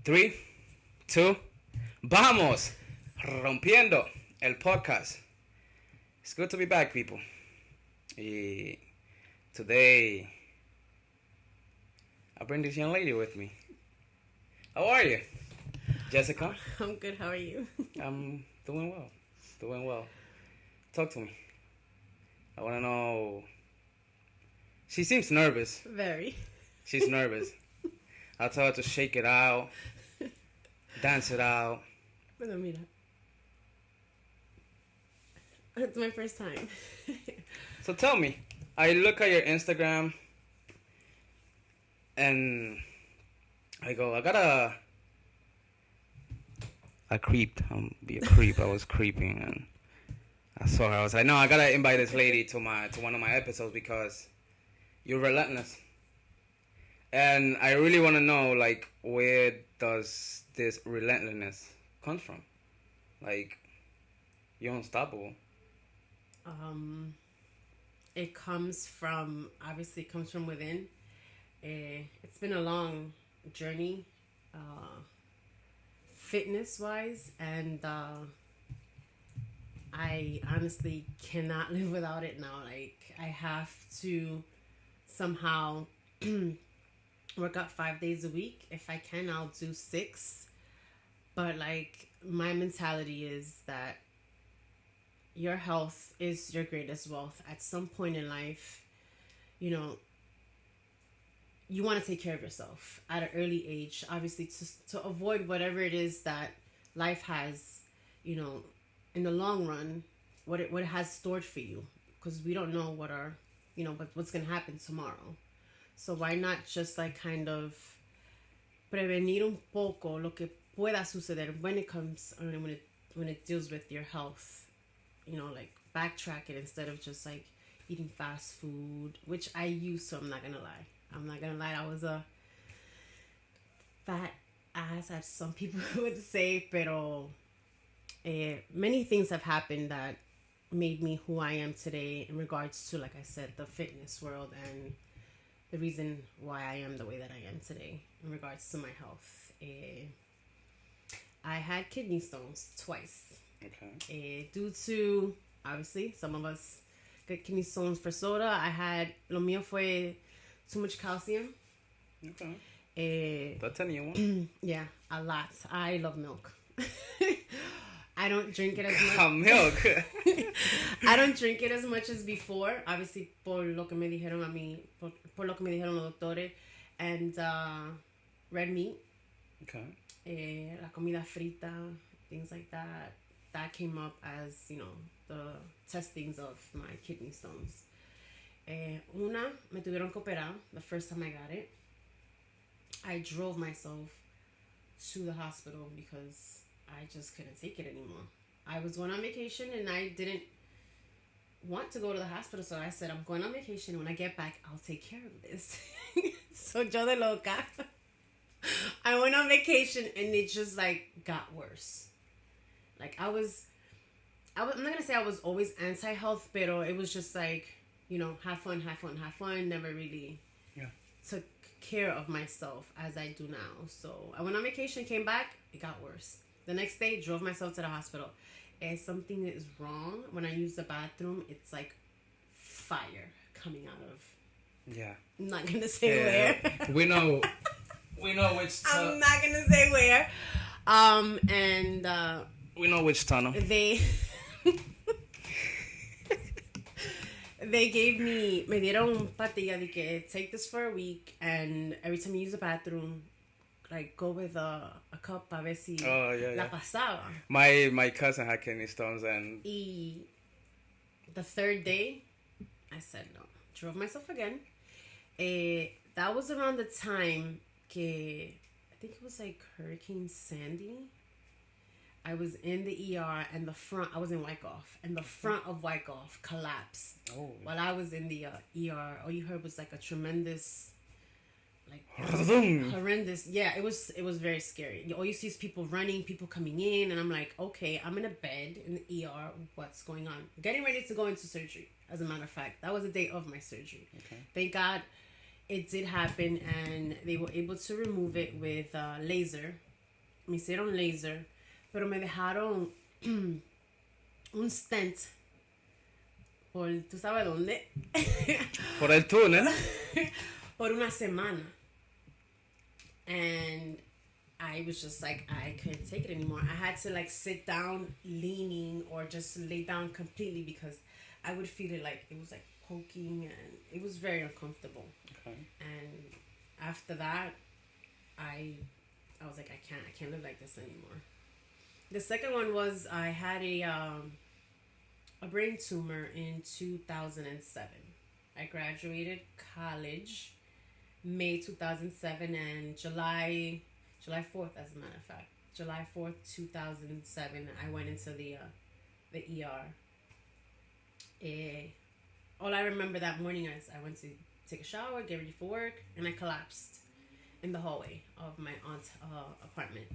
3, 2, vamos! Rompiendo el podcast. It's good to be back, people. Today, I bring this young lady with me. How are you, Jessica? I'm good. How are you? I'm doing well. Talk to me. I want to know. She seems nervous. Very. She's nervous. I tell her to shake it out, dance it out. Bueno, mira. It's my first time. So tell me, I look at your Instagram and I go, I creeped. Be a creep. I was creeping and I saw her. I was like, no, I gotta invite this lady to one of my episodes because you're relentless. And I really want to know, like, where does this relentlessness come from? Like, you're unstoppable. It comes from within. It's been a long journey, fitness-wise, and I honestly cannot live without it now. Like, I have to somehow work out 5 days a week. If I can, I'll do 6. But, like, my mentality is that your health is your greatest wealth. At some point in life, you want to take care of yourself at an early age, obviously, to avoid whatever it is that life has, in the long run, what it has stored for you. Because we don't know what's going to happen tomorrow. So why not just like kind of prevenir un poco lo que pueda suceder when it comes, when it deals with your health, like backtrack it instead of just like eating fast food, which I used to. I'm not gonna lie. I was a fat ass, as some people would say, pero many things have happened that made me who I am today in regards to, like I said, the fitness world and the reason why I am the way that I am today in regards to my health. I had kidney stones twice. Okay. Due to, obviously, some of us get kidney stones for soda. I had, lo mío fue too much calcium. Okay. That's a new one. Yeah, a lot. I love milk. I don't drink it as much. Milk. I don't drink it as much as before. Obviously, por lo que me dijeron a mí, por lo que me dijeron los doctores. And red meat. Okay. La comida frita, things like that. That came up as, the testings of my kidney stones. Una, me tuvieron que operar the first time I got it. I drove myself to the hospital because I just couldn't take it anymore. I was going on vacation and I didn't want to go to the hospital, so I said, I'm going on vacation, and when I get back, I'll take care of this. So yo de loca. I went on vacation and it just like got worse. Like I'm not gonna say I was always anti-health, pero it was just like, have fun, never really took care of myself as I do now. So I went on vacation, came back, it got worse. The next day, drove myself to the hospital. Something is wrong. When I use the bathroom, it's like fire coming out of. Yeah. I'm not gonna say where. We know which. I'm not gonna say where. And we know which tunnel. They gave me patilla de que take this for a week, and every time you use the bathroom, like go with a cup a ver si la pasaba. My cousin had kidney stones, and the third day, I said no. Drove myself again. That was around the time que I think it was like Hurricane Sandy. I was in the ER and I was in Wyckoff, and the front of Wyckoff collapsed. Oh. While I was in the ER, all you heard was like a tremendous, like horrendous. Yeah, it was very scary. All you see is people running, people coming in, and I'm like, okay, I'm in a bed in the ER. What's going on? Getting ready to go into surgery. As a matter of fact, that was the day of my surgery. Okay. Thank God it did happen, and they were able to remove it with laser. me hicieron laser, pero me dejaron un stent por, ¿tú sabes dónde? Por el túnel. Por una semana. And I was just like, I couldn't take it anymore. I had to like sit down leaning or just lay down completely because I would feel it like it was like poking and it was very uncomfortable. Okay. And after that, I was like, I can't live like this anymore. The second one was I had a brain tumor in 2007. I graduated college May 2007 and July 4th, as a matter of fact. July 4th, 2007, I went into the ER. All I remember that morning is I went to take a shower, get ready for work, and I collapsed in the hallway of my aunt's apartment.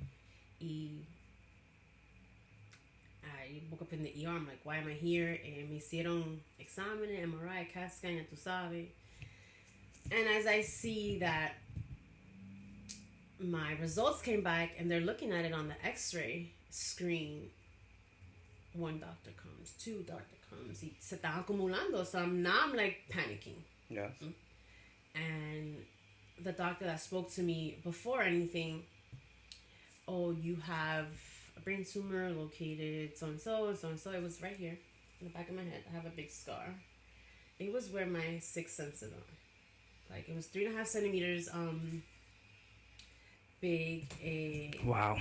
I woke up in the ER. I'm like, why am I here? Me hicieron exámenes, MRI, CAT scan, ya tú sabes. And as I see that my results came back and they're looking at it on the x-ray screen, one doctor comes, two doctor comes. Y se está acumulando. So now I'm like panicking. Yes. And the doctor that spoke to me before anything, oh, you have a brain tumor located so-and-so and so-and-so. It was right here in the back of my head. I have a big scar. It was where my sixth senses are. Like, it was 3.5 centimeters big. Wow.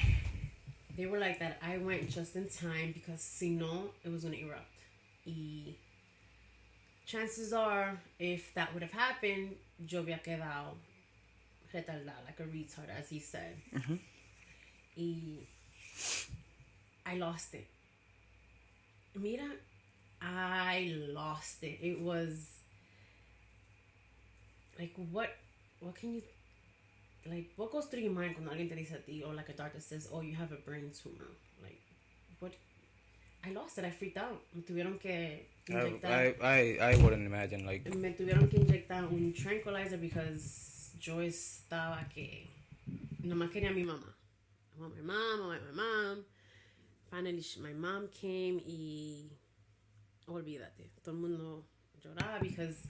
They were like that. I went just in time because si no, it was going to erupt. Y chances are, if that would have happened, yo había quedado retardada, like a retard, as he said. Mm-hmm. Y I lost it. Mira, I lost it. It was like, what can you, like, what goes through your mind cuando alguien te dice a ti, or like a doctor says, oh, you have a brain tumor? Like, what? I lost it. I freaked out. Me tuvieron que inyectar. I wouldn't imagine, like. Me tuvieron que inyectar un tranquilizer because yo estaba que nomás quería a mi mamá. I want my mom. Finally, my mom came y olvídate. Todo el mundo lloraba because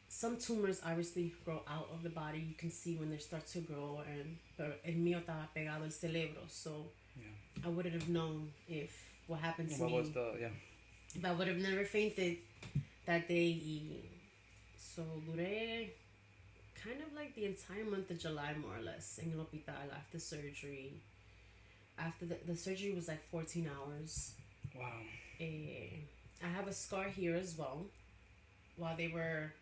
some tumors obviously grow out of the body. You can see when they start to grow, and pero el mío estaba pegado al cerebro, so I wouldn't have known if what happened to me. If I would have never fainted that day. So duré kind of like the entire month of July, more or less, in el hospital after surgery. After the surgery was like 14 hours. Wow. I have a scar here as well. While they were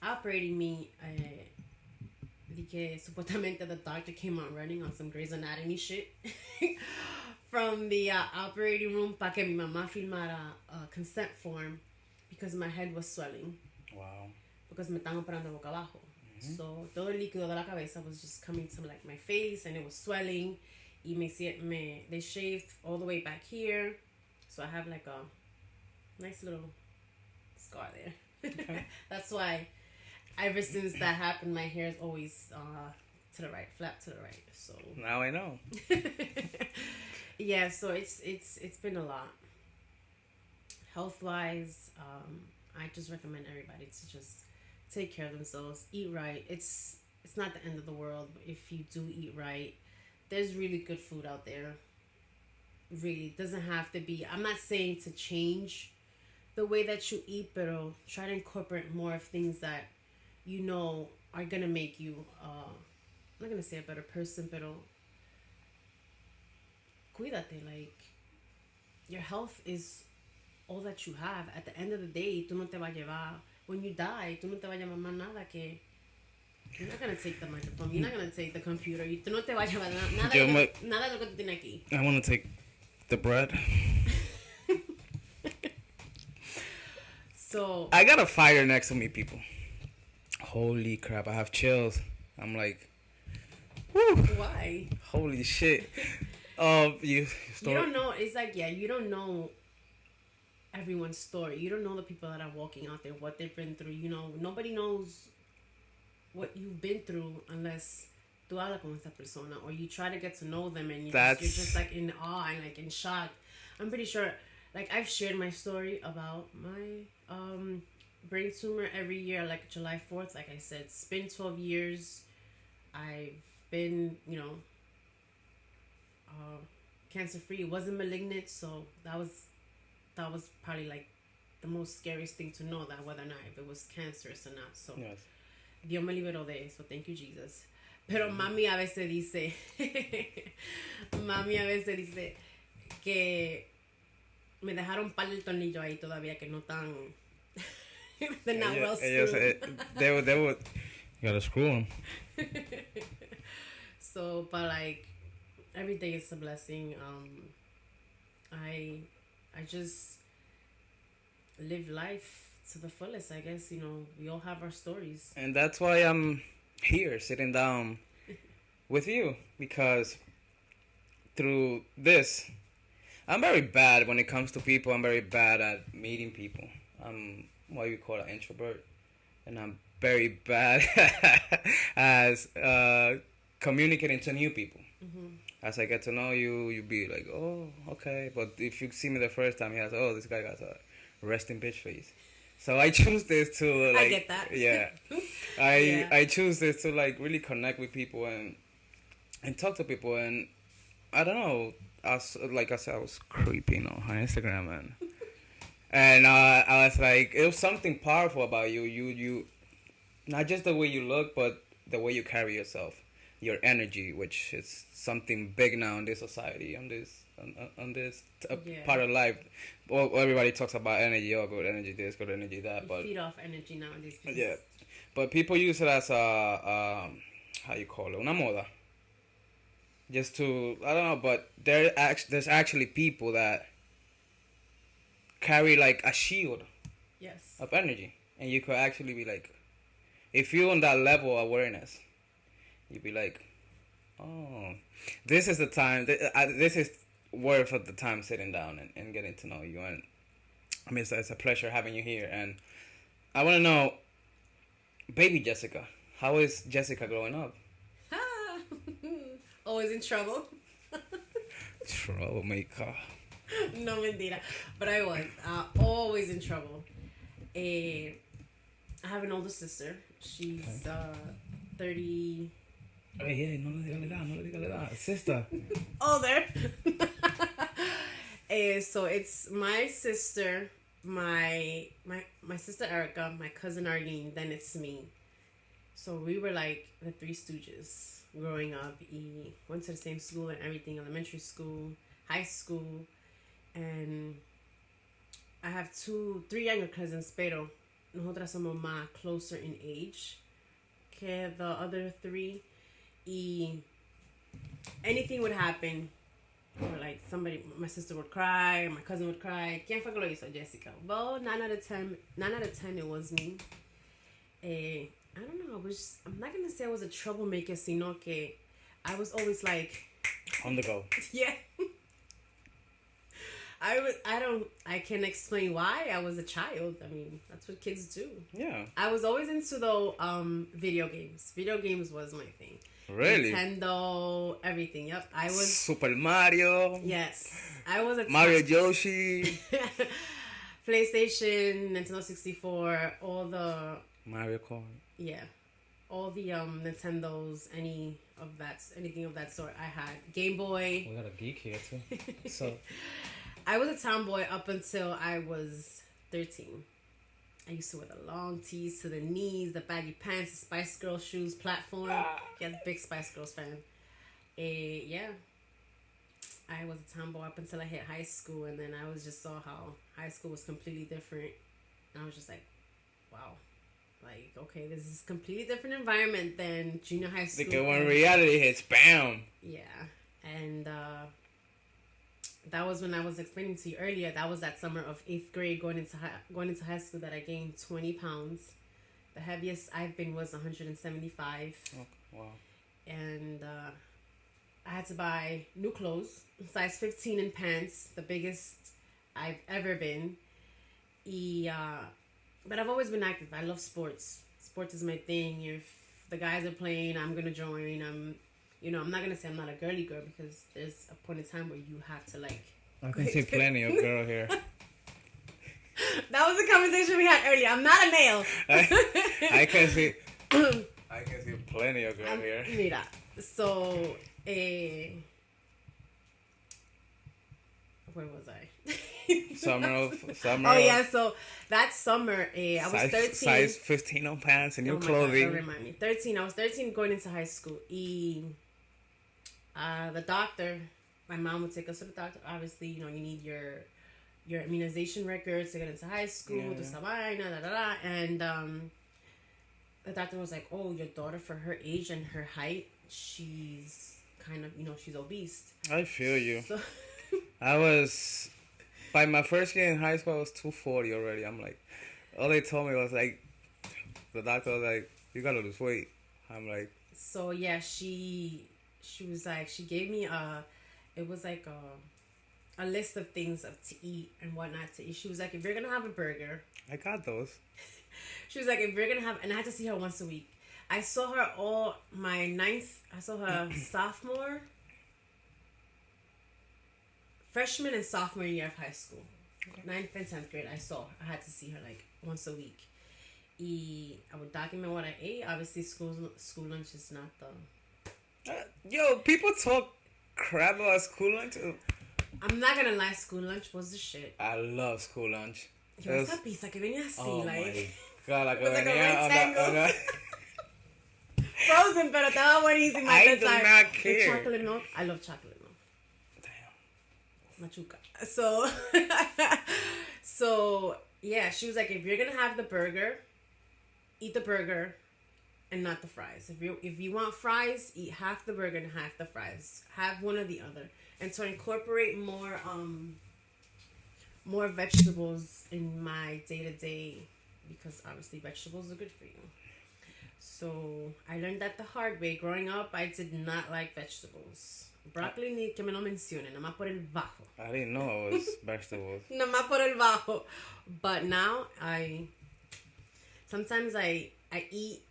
operating me, que supuestamente the doctor came out running on some Grey's Anatomy shit from the operating room para que mi mamá firmara a consent form because my head was swelling. Wow. Because me estaban operando boca abajo. Mm-hmm. So todo el líquido de la cabeza was just coming to like my face and it was swelling. Y they shaved all the way back here. So I have like a nice little scar there. Okay. That's why ever since that happened, my hair is always to the right, flat to the right. So now I know. Yeah, so it's been a lot. Health wise, I just recommend everybody to just take care of themselves, eat right. It's not the end of the world if you do eat right. There's really good food out there. Really, it doesn't have to be. I'm not saying to change the way that you eat, but try to incorporate more of things that you know are gonna make you I'm not gonna say a better person, but cuídate. Like, your health is all that you have. At the end of the day, tú no te vas a llevar, when you die, tú no te vas a llevar más nada que, you're not gonna take the microphone, you're not gonna take the computer, tú no te vas a llevar nada de lo que tú tienes aquí. I want to take the bread. So I got a fire next to me, people. Holy crap, I have chills. I'm like, whoo. Why? Holy shit. You don't know. It's like, yeah, you don't know everyone's story. You don't know the people that are walking out there, what they've been through. You know, nobody knows what you've been through unless tú hablas con esa persona, or you try to get to know them, and That's you're just like in awe and like in shock. I'm pretty sure, like I've shared my story about my brain tumor every year, like July 4th. Like I said, it's been 12 years. I've been, cancer free. It wasn't malignant, so that was probably like the most scariest thing to know, that whether or not if it was cancerous or not. So yes. Dios me liberó de eso. Thank you, Jesus. Pero mami a veces dice, mami a veces dice que me dejaron un par de tornillos ahí todavía que no están, they're not well screwed. They would, you gotta screw them. So, but like every day is a blessing. I just live life to the fullest. I guess we all have our stories, And that's why I'm here sitting down with you, because through this, I'm very bad when it comes to people. I'm very bad at meeting people. I'm what you call an introvert, and I'm very bad as communicating to new people. As I get to know you, you be like, oh, okay. But if you see me the first time, you're like, oh, this guy got a resting bitch face. So I choose this to like. I get that. Yeah, I choose this to like really connect with people and talk to people, and I don't know. Like I said, I was creeping on her Instagram, and I was like, it was something powerful about you. You not just the way you look, but the way you carry yourself, your energy, which is something big now in this society, on this part of life. Well, everybody talks about energy, oh, good energy this, good energy that, but feed off energy nowadays. Yeah, but people use it as a how you call it, una moda. Just to, I don't know, but there's actually people that carry like a shield Yes. of energy, and you could actually be like, if you're on that level of awareness, you'd be like, oh, this is the time. This is worth of the time sitting down and getting to know you. And I mean, it's a pleasure having you here. And I want to know, baby Jessica, how is Jessica growing up? Always in trouble. Troublemaker. No mentira, but I was always in trouble. I have an older sister. She's 30. Hey, no le diga la edad, sister. Older. So it's my sister, my sister Erica, my cousin Arlene, then it's me. So we were like the Three Stooges growing up. We went to the same school and everything, elementary school, high school, and I have three younger cousins, pero nosotras somos más closer in age que the other three. Y anything would happen, or like my sister would cry, my cousin would cry. ¿Quién fue que lo hizo? Jessica. Well, 9 out of 10, it was me. I don't know. I'm not gonna say I was a troublemaker, sino que I was always like on the go. Yeah. I can't explain why. I was a child. I mean, that's what kids do. Yeah. I was always into the video games. Video games was my thing. Really? Nintendo, everything. Yep. I was Super Mario. Yes. I was a Mario Yoshi. PlayStation, Nintendo 64, all the Mario Kart. Yeah. All the Nintendos, anything of that sort I had. Game Boy. We got a geek here too. So I was a tomboy up until I was 13. I used to wear the long tees to the knees, the baggy pants, the Spice Girl shoes, platform. Yeah, big Spice Girls fan. Yeah. I was a tomboy up until I hit high school, and then I just saw how high school was completely different. And I was just like, wow. Like, okay, this is a completely different environment than junior high school. Because when reality hits, bam! Yeah. And that was when I was explaining to you earlier. That was that summer of 8th grade going into high school that I gained 20 pounds. The heaviest I've been was 175. Oh, wow. And I had to buy new clothes, size 15 in pants, the biggest I've ever been. But I've always been active. I love sports. Sports is my thing. If the guys are playing, I'm gonna join. I'm not gonna say I'm not a girly girl because there's a point in time where you have to like. I can see plenty of girl here. That was a conversation we had earlier. I'm not a male. I can see. I can see plenty of girl here. Mira, so where was I? Summer. Oh yeah, so that summer, I was 13. Size 15 on pants and new clothing. God, don't remind me. 13. I was 13 going into high school. The doctor, my mom would take us to the doctor. Obviously, you need your immunization records to get into high school. Yeah. And the doctor was like, "Oh, your daughter, for her age and her height, she's kind of, she's obese." I feel you. So, I was, by my first year in high school, I was 240 already. I'm like, all they told me was like, the doctor was like, you gotta lose weight. I'm like. So yeah, she was like, she gave me it was like a list of things to eat and what not to eat. She was like, if you're gonna have a burger. I got those. She was like, if you're gonna have, and I had to see her once a week. I saw her I saw her freshman and sophomore year of high school. 9th and 10th grade, I had to see her like once a week. I would document what I ate. Obviously, school lunch is not the... Yo, people talk crap about school lunch. I'm not gonna lie, school lunch was the shit. I love school lunch. Yo, esa pizza que venía así, oh like... my God, like it was like a on rectangle. Frozen, pero estaba buenísima. I do not care. The chocolate milk. I love chocolate milk. Damn. Machuca. So yeah, she was like, if you're gonna have the burger, eat the burger and not the fries. If you want fries, eat half the burger and half the fries. Have one or the other. And to incorporate more vegetables in my day-to-day, because obviously vegetables are good for you. So I learned that the hard way. Growing up, I did not like vegetables. Broccoli ni que me lo mencionen, nada más por el bajo. I didn't know it was vegetables. Nada más por el bajo. But now sometimes I eat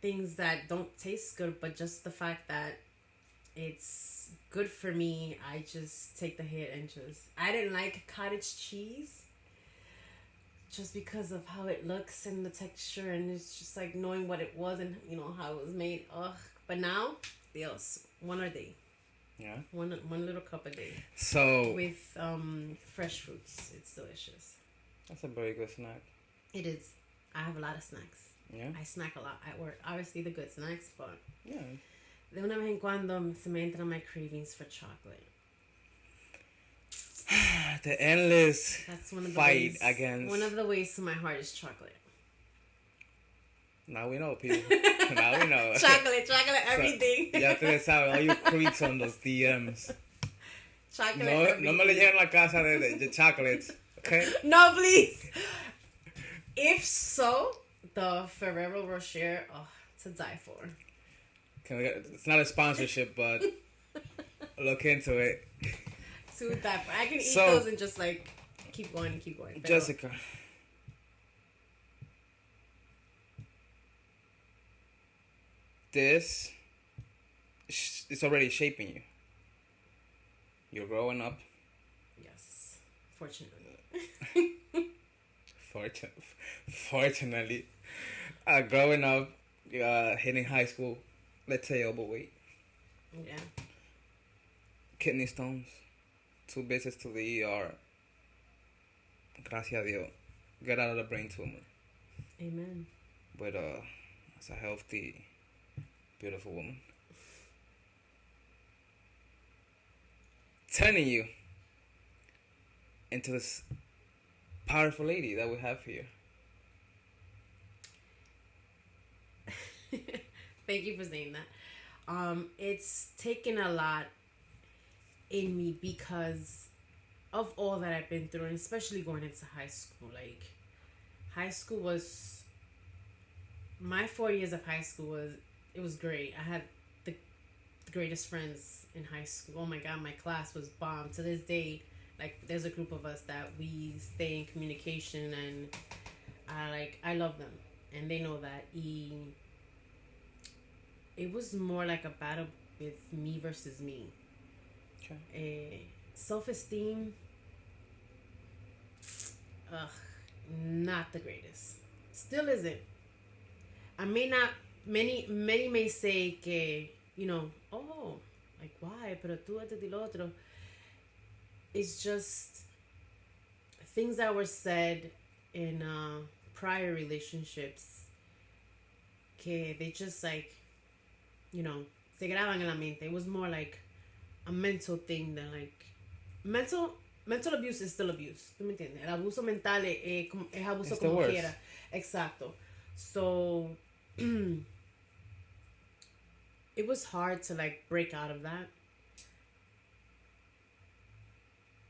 things that don't taste good, but just the fact that it's good for me, I just take the hit and I didn't like cottage cheese just because of how it looks and the texture, and it's just like knowing what it was and how it was made. Ugh. But now, Dios, one a day. Yeah. One little cup a day. So with fresh fruits, it's delicious. That's a very good snack. It is. I have a lot of snacks. Yeah. I snack a lot at work. Obviously the good snacks, but yeah. De una vez en cuando se me entran my cravings for chocolate. The endless That's one of the fight ways, against. One of the ways to my heart is chocolate. Now we know, people. Now we know. chocolate, everything. Ya ustedes saben, all you creeps on those DMs. Chocolate. No me le lleven la casa de chocolates, okay? No, please. If so, the Ferrero Rocher, to die for. It's not a sponsorship, but look into it. To die for. I can eat those and just like keep going. Pero Jessica. This is already shaping you. You're growing up. Yes, fortunately. Fortunately, growing up, hitting high school, let's say overweight. Yeah. Kidney stones, 2 visits to the ER. Gracias a Dios. Get out of the brain tumor. Amen. But as a healthy, beautiful woman. Turning you into this powerful lady that we have here. Thank you for saying that. It's taken a lot in me because of all that I've been through, and especially going into high school. Like, high school was my 4 years of high school was great. I had the greatest friends in high school. Oh my God, my class was bomb. To this day, like, there's a group of us that we stay in communication, and I love them, and they know that. it was more like a battle with me versus me. Okay. Self-esteem, ugh, not the greatest. Still isn't. I may not. Many may say que oh, like why, pero tú esto y lo otro. It's just things that were said in prior relationships que they just like se graban en la mente. It was more like a mental thing than like mental abuse is still abuse. ¿Tú me entiendes? El abuso mental es abuso It's the como worst. quiera. Exacto. So it was hard to like break out of that.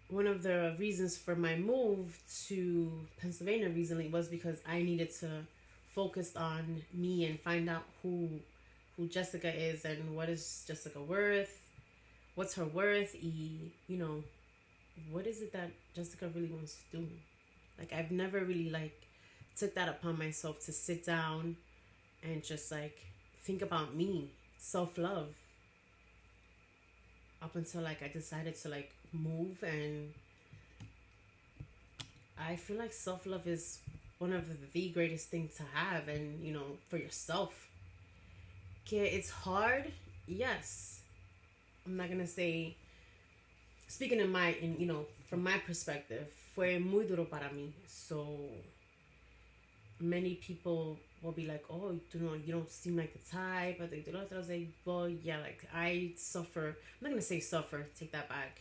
One of the reasons for my move to Pennsylvania recently was because I needed to focus on me and find out who Jessica is and what is Jessica worth, what's her worth, what is it that Jessica really wants to do. Like I've never really like took that upon myself to sit down and just like think about me, self-love, up until like I decided to like move. And I feel like self-love is one of the greatest things to have, and for yourself. Okay, it's hard, yes. I'm not gonna say, speaking from my perspective, fue muy duro para mí. So many people will be like, oh, you don't seem like the type. I was like, well, yeah, like I suffer. I'm not gonna say suffer. Take that back.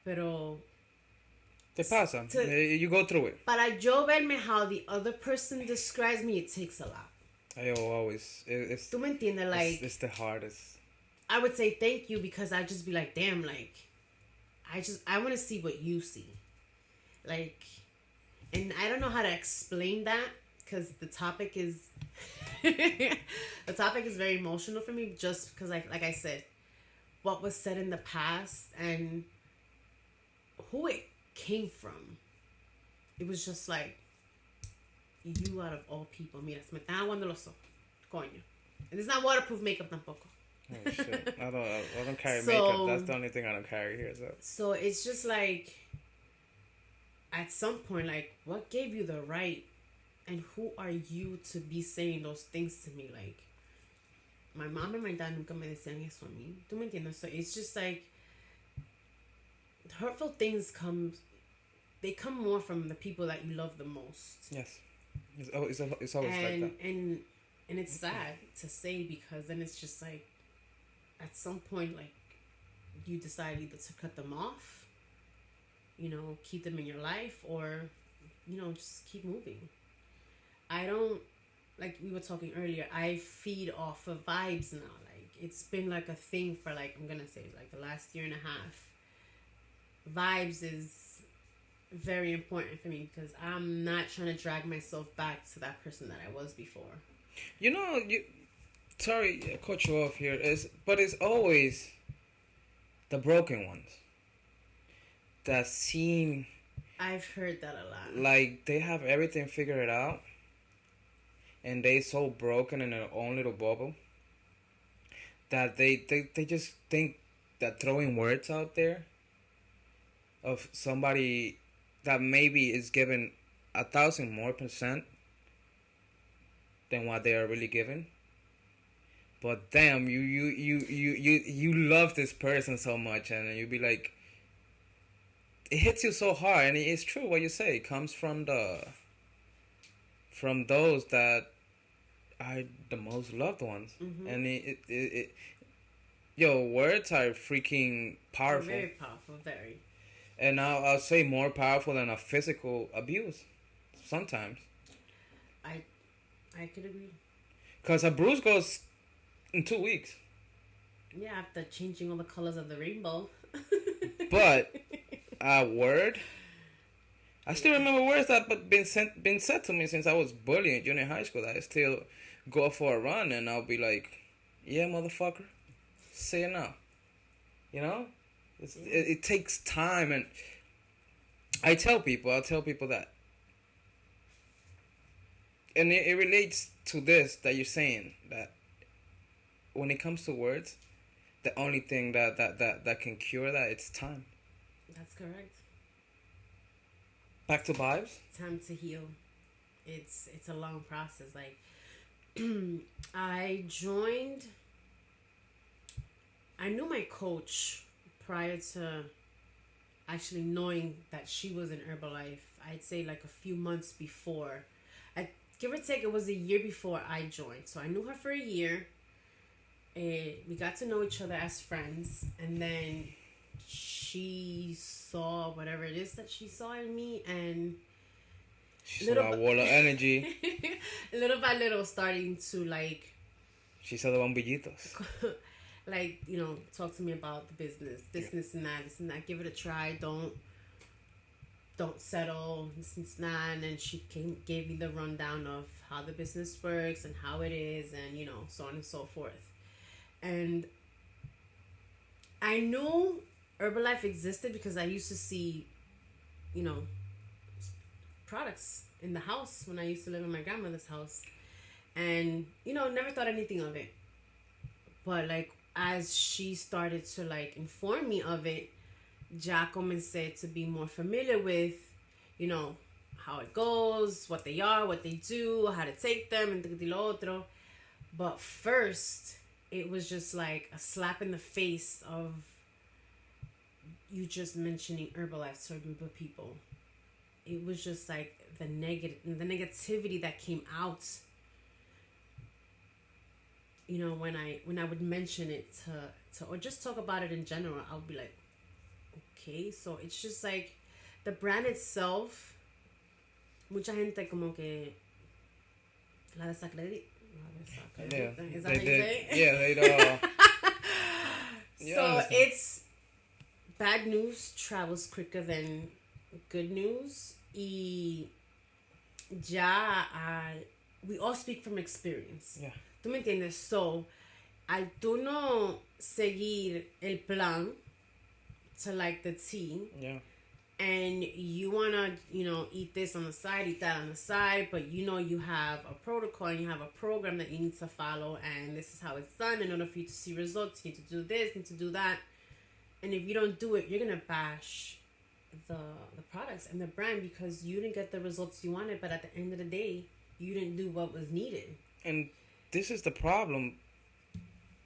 Pero Te pasa. You go through it. Para yo verme how the other person describes me, it takes a lot. I always. It's, ¿Tú me entiendes? Like it's the hardest. I would say thank you because I'd just be like, damn, like I want to see what you see, like, and I don't know how to explain that because the topic is the topic is very emotional for me, just because like I said, what was said in the past and who it came from. It was just like, you out of all people, mira, se me están aguando los ojos, coño. And it's not waterproof makeup tampoco. Oh shit! I don't carry makeup. That's the only thing I don't carry here. So it's just like, at some point, like, what gave you the right, and who are you to be saying those things to me? Like, my mom and my dad nunca me decían eso a mí. ¿Tú me entiendes? So it's just like, hurtful things come more from the people that you love the most. Yes, it's always like that. And it's sad to say, because then it's just like, at some point, like, you decide either to cut them off, keep them in your life, or, just keep moving. I don't, like we were talking earlier, I feed off of vibes now. Like, it's been like a thing for like, I'm gonna say like the last year and a half. Vibes is very important for me because I'm not trying to drag myself back to that person that I was before. Sorry, I cut you off here. But it's always the broken ones that seem. I've heard that a lot. Like they have everything figured out, and they so broken in their own little bubble that they just think that throwing words out there of somebody that maybe is given 1,000 more % than what they are really given. But damn, you love this person so much, and you be like, it hits you so hard, and it's true what you say. It comes from those that are the most loved ones, and words are freaking powerful. Very powerful, very. And I'll say more powerful than a physical abuse, sometimes. I could agree. Cause a bruise goes in 2 weeks. Yeah, after changing all the colors of the rainbow. But a word, I still remember words that been said to me since I was bullied in junior high school. That I still go for a run and I'll be like, "Yeah, motherfucker, say it now." It takes time, and I'll tell people that, and it relates to this that you're saying, that when it comes to words, the only thing that can cure that, it's time. That's correct. Back to vibes. Time to heal. It's a long process. Like I joined. I knew my coach prior to actually knowing that she was in Herbalife. I'd say like a few months before. I give or take, it was a year before I joined. So I knew her for a year. We got to know each other as friends, and then she saw whatever it is that she saw in me, and She saw that wall of energy. little by little starting to like She saw the bombillitos. like, talk to me about the business, this and that, give it a try, don't settle, this and that. And then she gave me the rundown of how the business works and how it is, and so on and so forth. And I knew Herbalife existed because I used to see, products in the house when I used to live in my grandmother's house. And, never thought anything of it. But, like, as she started to, like, inform me of it, ya comencé to be more familiar with, how it goes, what they are, what they do, how to take them, and lo otro. But first, it was just like a slap in the face of you just mentioning Herbalife to a group of people. It was just like the negativity that came out. When I would mention it to or just talk about it in general, I would be like, okay, so it's just like the brand itself. Mucha gente como que la desacredita. Yeah, Is that how you say it? Yeah, they don't. So it's bad news travels quicker than good news. Y ya we all speak from experience. Yeah. ¿Tú me entiendes? So, al tú no seguir el plan to like the T, yeah, and you want to, eat this on the side, eat that on the side, but you have a protocol and you have a program that you need to follow, and this is how it's done. In order for you to see results, you need to do this, you need to do that. And if you don't do it, you're going to bash the products and the brand because you didn't get the results you wanted, but at the end of the day, you didn't do what was needed. And this is the problem,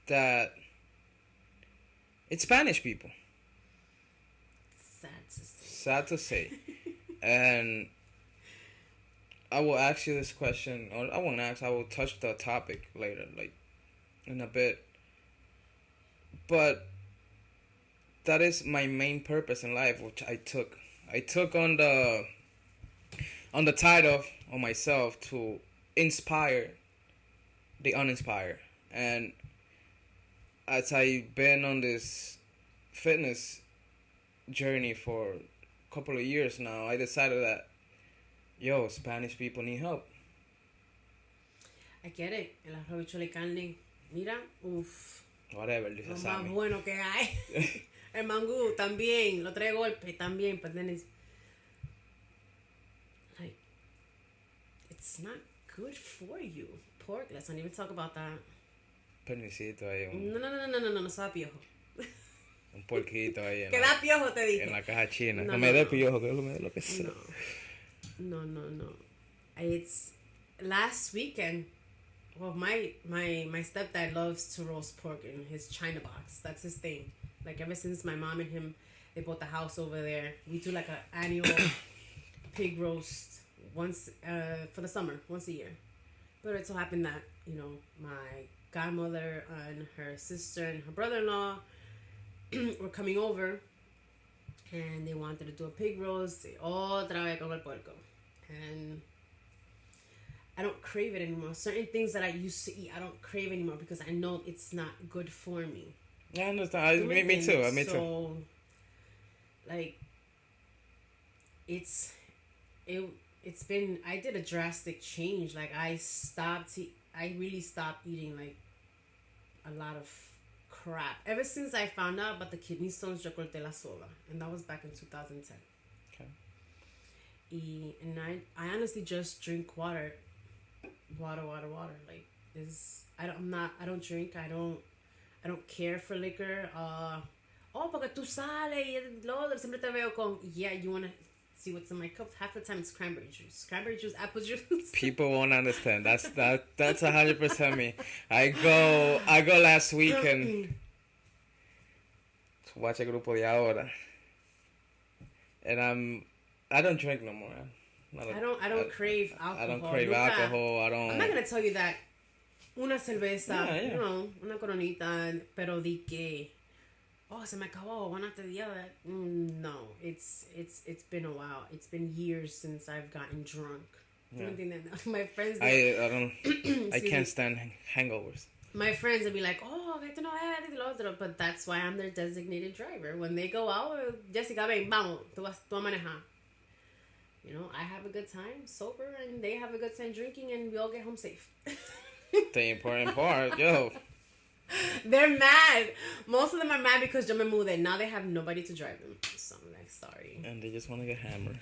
that it's Spanish people. Sad to say. And I will ask you this question, or I won't ask, I will touch the topic later, like in a bit. But that is my main purpose in life, which I took on the title of myself to inspire the uninspired. And as I've been on this fitness journey for a couple of years now, I decided that, Spanish people need help. I get it. El arroz, bichuela y carne. Mira, uff. Whatever, dice lo Sammy. más bueno que hay. El mangú también. Lo tres golpes también. But then it's not good for you. Pork, let's not even talk about that. Permisito ahí. No se da piojo. Un porquito ahí. Que da piojo, te dije. En la caja china. No, No me dé piojo, que me dé lo que sea. No. It's last weekend. Well, my stepdad loves to roast pork in his china box. That's his thing. Like ever since my mom and him, they bought the house over there. We do like an annual pig roast once for the summer, once a year. But it so happened that my godmother and her sister and her brother-in-law were coming over, and they wanted to do a pig roast. Otra vez con el puerco. And I don't crave it anymore. Certain things that I used to eat, I don't crave anymore because I know it's not good for me. Yeah, I understand. Me too. So, like, it's been, I did a drastic change. Like, I really stopped eating, like, a lot of crap. Ever since I found out about the kidney stones, yo corté la soda. And that was back in 2010. Okay. And I honestly just drink water. Like, is I don't drink. I don't care for liquor. Oh, porque tú sales y lo otro, siempre te veo con, yeah, you want to see what's in my cup. Half the time it's cranberry juice, apple juice. People won't understand. That's 100% me. I go last weekend to watch a grupo de ahora, and I don't drink no more. I don't crave alcohol. I don't crave alcohol. I'm not gonna tell you that una cerveza, Yeah. you know, una coronita, pero di que, oh, se me acabó one after the other. No, it's been a while. It's been years since I've gotten drunk. Yeah. My friends, I don't. I can't stand hangovers. my friends would be like, oh, vete no es lo otro, but that's why I'm their designated driver. When they go out, Jessica, ven, vamos, tú a manejar. You know, I have a good time sober, and they have a good time drinking, and we all get home safe. The important part, yo. They're mad. Most of them are mad because yo me mudé. Now they have nobody to drive them. So I'm like, sorry. And they just want to get hammered.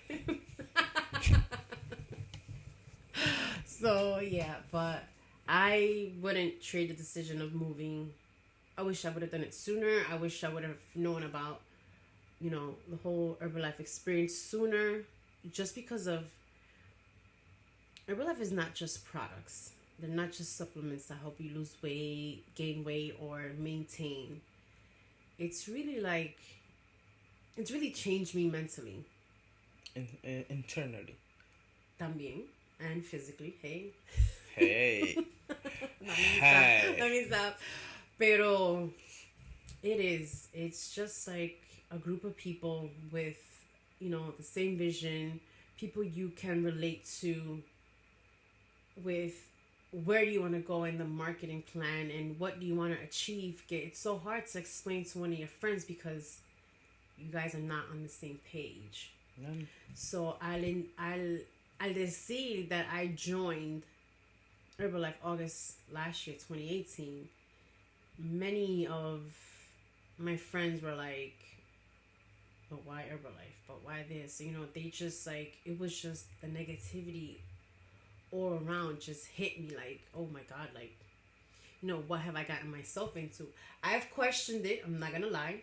So, yeah, but I wouldn't trade the decision of moving. I wish I would have done it sooner. I wish I would have known about, you know, the whole Herbalife experience sooner. Just because of Herbalife is not just products. They're not just supplements that help you lose weight, gain weight, or maintain. It's really like, it's really changed me mentally. Internally. También. And physically. Hey. Hey. Let me stop. Pero it's just like a group of people with, you know, the same vision, people you can relate to with where do you want to go in the marketing plan and what do you want to achieve. It's so hard to explain to one of your friends because you guys are not on the same page. Mm. So I'll decir that I joined Herbalife August last year, 2018. Many of my friends were like, but why Herbalife? But why this? You know, they just like, it was just the negativity all around just hit me like, oh my God, like, you know, what have I gotten myself into? I've questioned it, I'm not gonna lie,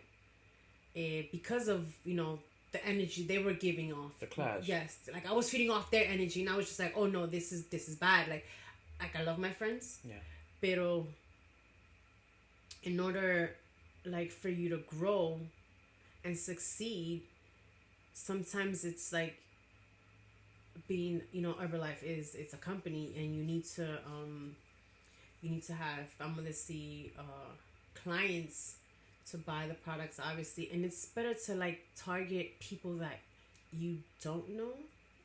because of, you know, the energy they were giving off. The clash. Yes, like I was feeding off their energy and I was just like, oh no, this is bad. Like I love my friends. Yeah. Pero in order, like, for you to grow and succeed, sometimes it's like being, you know, Herbalife it's a company and you need to have, I'm gonna see clients to buy the products, obviously, and it's better to like target people that you don't know.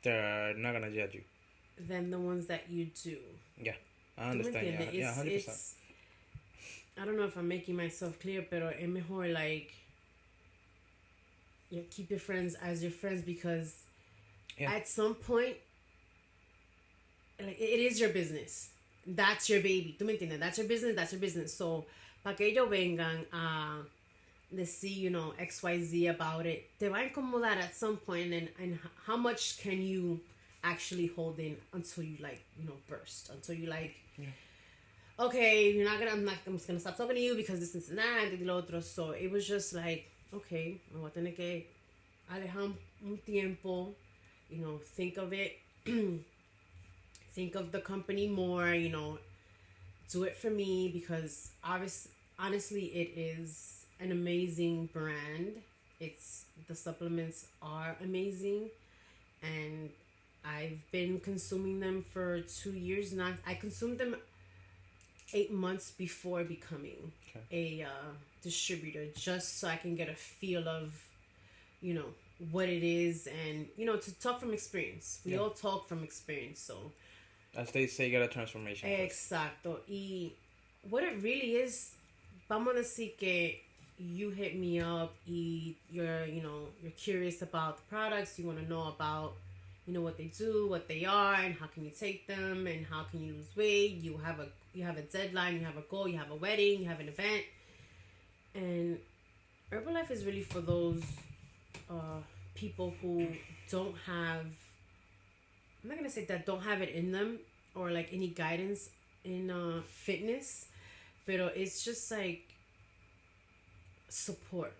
They're not gonna judge you. Than the ones that you do. Yeah, I understand. Yeah, 100%. I don't know if I'm making myself clear, pero es mejor like, yeah, keep your friends as your friends because at some point, like, it is your business. That's your baby. ¿Tú me entiendes? That's your business. That's your business. So, para que ellos vengan a decir, you know, XYZ about it, te va a incomodar at some point, and how much can you actually hold in until you, like, you know, burst, until you like, okay, I'm just gonna stop talking to you because this and that and lo otro. So it was just like, okay, me voy a tener que alejar un tiempo, you know, think of it, think of the company more, you know, do it for me because honestly, it is an amazing brand. The supplements are amazing, and I've been consuming them for 2 years now. I consumed them 8 months before becoming a distributor, just so I can get a feel of, you know, what it is, and, you know, to talk from experience. We all talk from experience, so. As they say, get a transformation. Exacto. Y what it really is, vamos a decir que you hit me up, y you're curious about the products, you want to know about, you know, what they do, what they are, and how can you take them, and how can you lose weight. You have a deadline, you have a goal, you have a wedding, you have an event. And Herbalife is really for those people who don't have, I'm not going to say that don't have it in them or like any guidance in fitness, pero it's just like support.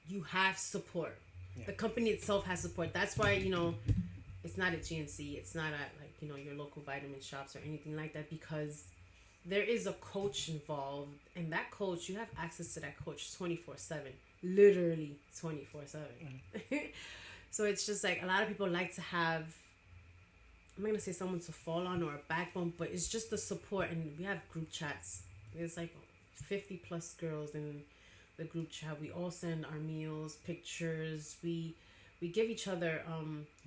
You have support. Yeah. The company itself has support. That's why, it's not at GNC. It's not at like, your local vitamin shops or anything like that, because there is a coach involved, and that coach, you have access to that coach 24/7, literally 24/7. So it's just like a lot of people like to have, I'm not gonna say someone to fall on or a backbone, but it's just the support. And we have group chats. There's like 50 plus girls in the group chat. We all send our meals, pictures. We give each other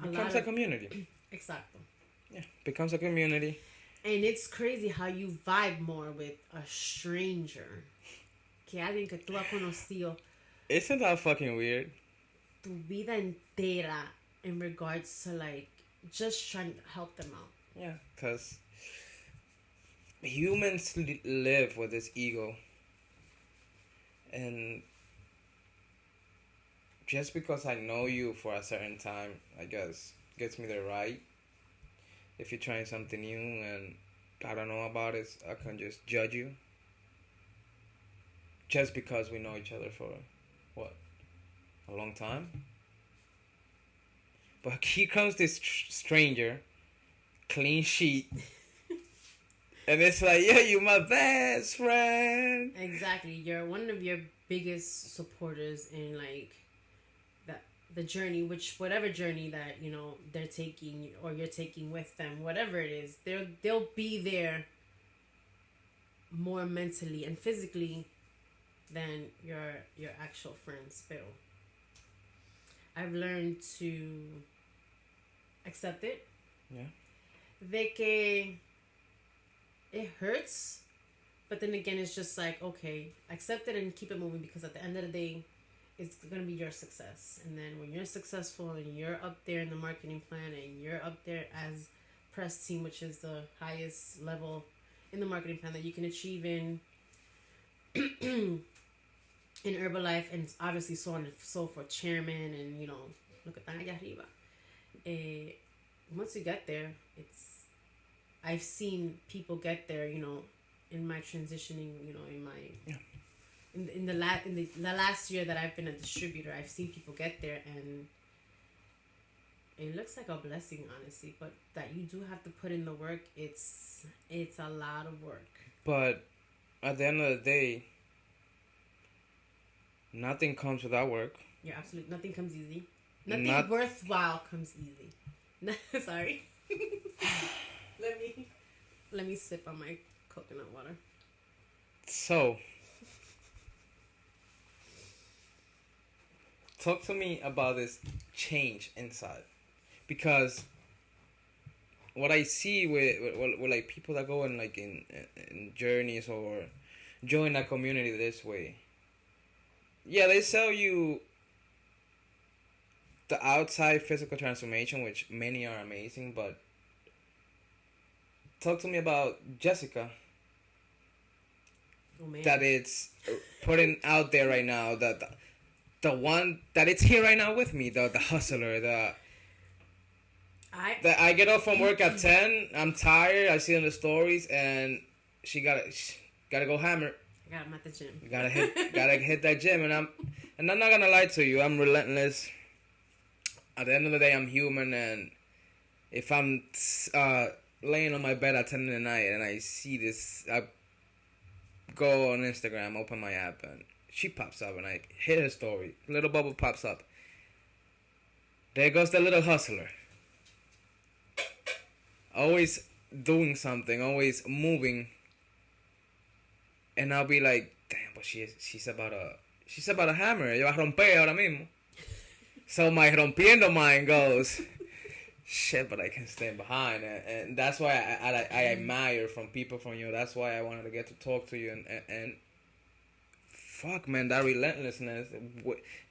becomes a community. Exactly. Yeah, becomes a community. And it's crazy how you vibe more with a stranger que alguien que tú has conocido. Isn't that fucking weird? Tu vida entera in regards to like just trying to help them out. Yeah, because humans live with this ego. And just because I know you for a certain time, I guess, gets me the right. If you're trying something new and I don't know about it, I can just judge you. Just because we know each other for, what, a long time? But here comes this stranger, clean sheet. And it's like, yeah, you my best friend. Exactly. You're one of your biggest supporters in like the journey, whatever journey that, they're taking or you're taking with them, whatever it is, they'll be there more mentally and physically than your actual friends. Pero I've learned to accept it. Yeah. De que it hurts, but then again, it's just like, okay, accept it and keep it moving, because at the end of the day, it's going to be your success. And then when you're successful and you're up there in the marketing plan and you're up there as press team, which is the highest level in the marketing plan that you can achieve in in Herbalife, and obviously so on and so forth, chairman, and look at that allá arriba. Once you get there, I've seen people get there, in my transitioning, in my... Yeah. In the last year that I've been a distributor, I've seen people get there, and it looks like a blessing, honestly. But that you do have to put in the work. It's a lot of work. But at the end of the day, nothing comes without work. Yeah, absolutely. Nothing comes easy. Nothing worthwhile comes easy. Sorry. Let me sip on my coconut water. So, talk to me about this change inside, because what I see with like people that go in like in journeys or join a community this way, yeah, they sell you the outside physical transformation, which many are amazing, but talk to me about Jessica. Oh, man. That it's putting out there right now, the one that it's here right now with me, the hustler, I get off from work at 10, I'm tired, I see in the stories, and she gotta go hammer. I got him at the gym. Gotta hit that gym, and I'm not gonna lie to you, I'm relentless. At the end of the day, I'm human, and if I'm laying on my bed at 10 in the night and I see this, I go on Instagram, open my app, and she pops up, and I hit her story. Little bubble pops up. There goes the little hustler. Always doing something, always moving. And I'll be like, damn, but she's about a hammer. Ella va a romper ahora mismo. So my rompiendo mind goes, shit, but I can stand behind it. And that's why I admire from people from you. That's why I wanted to get to talk to you. And fuck, man, that relentlessness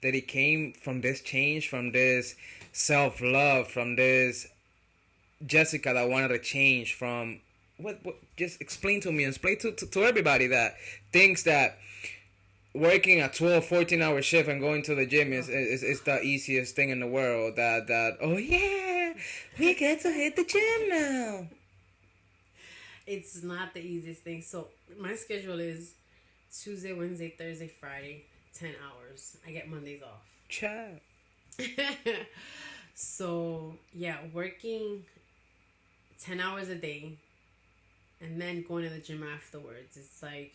that it came from this change, from this self-love, from this Jessica that wanted to change from... What just explain to me and explain to everybody that thinks that working a 12, 14-hour shift and going to the gym is the easiest thing in the world. That oh yeah, we get to hit the gym now. it's not the easiest thing. So my schedule is Tuesday, Wednesday, Thursday, Friday, 10 hours. I get Mondays off. Chat. So yeah, working 10 hours a day and then going to the gym afterwards. It's like,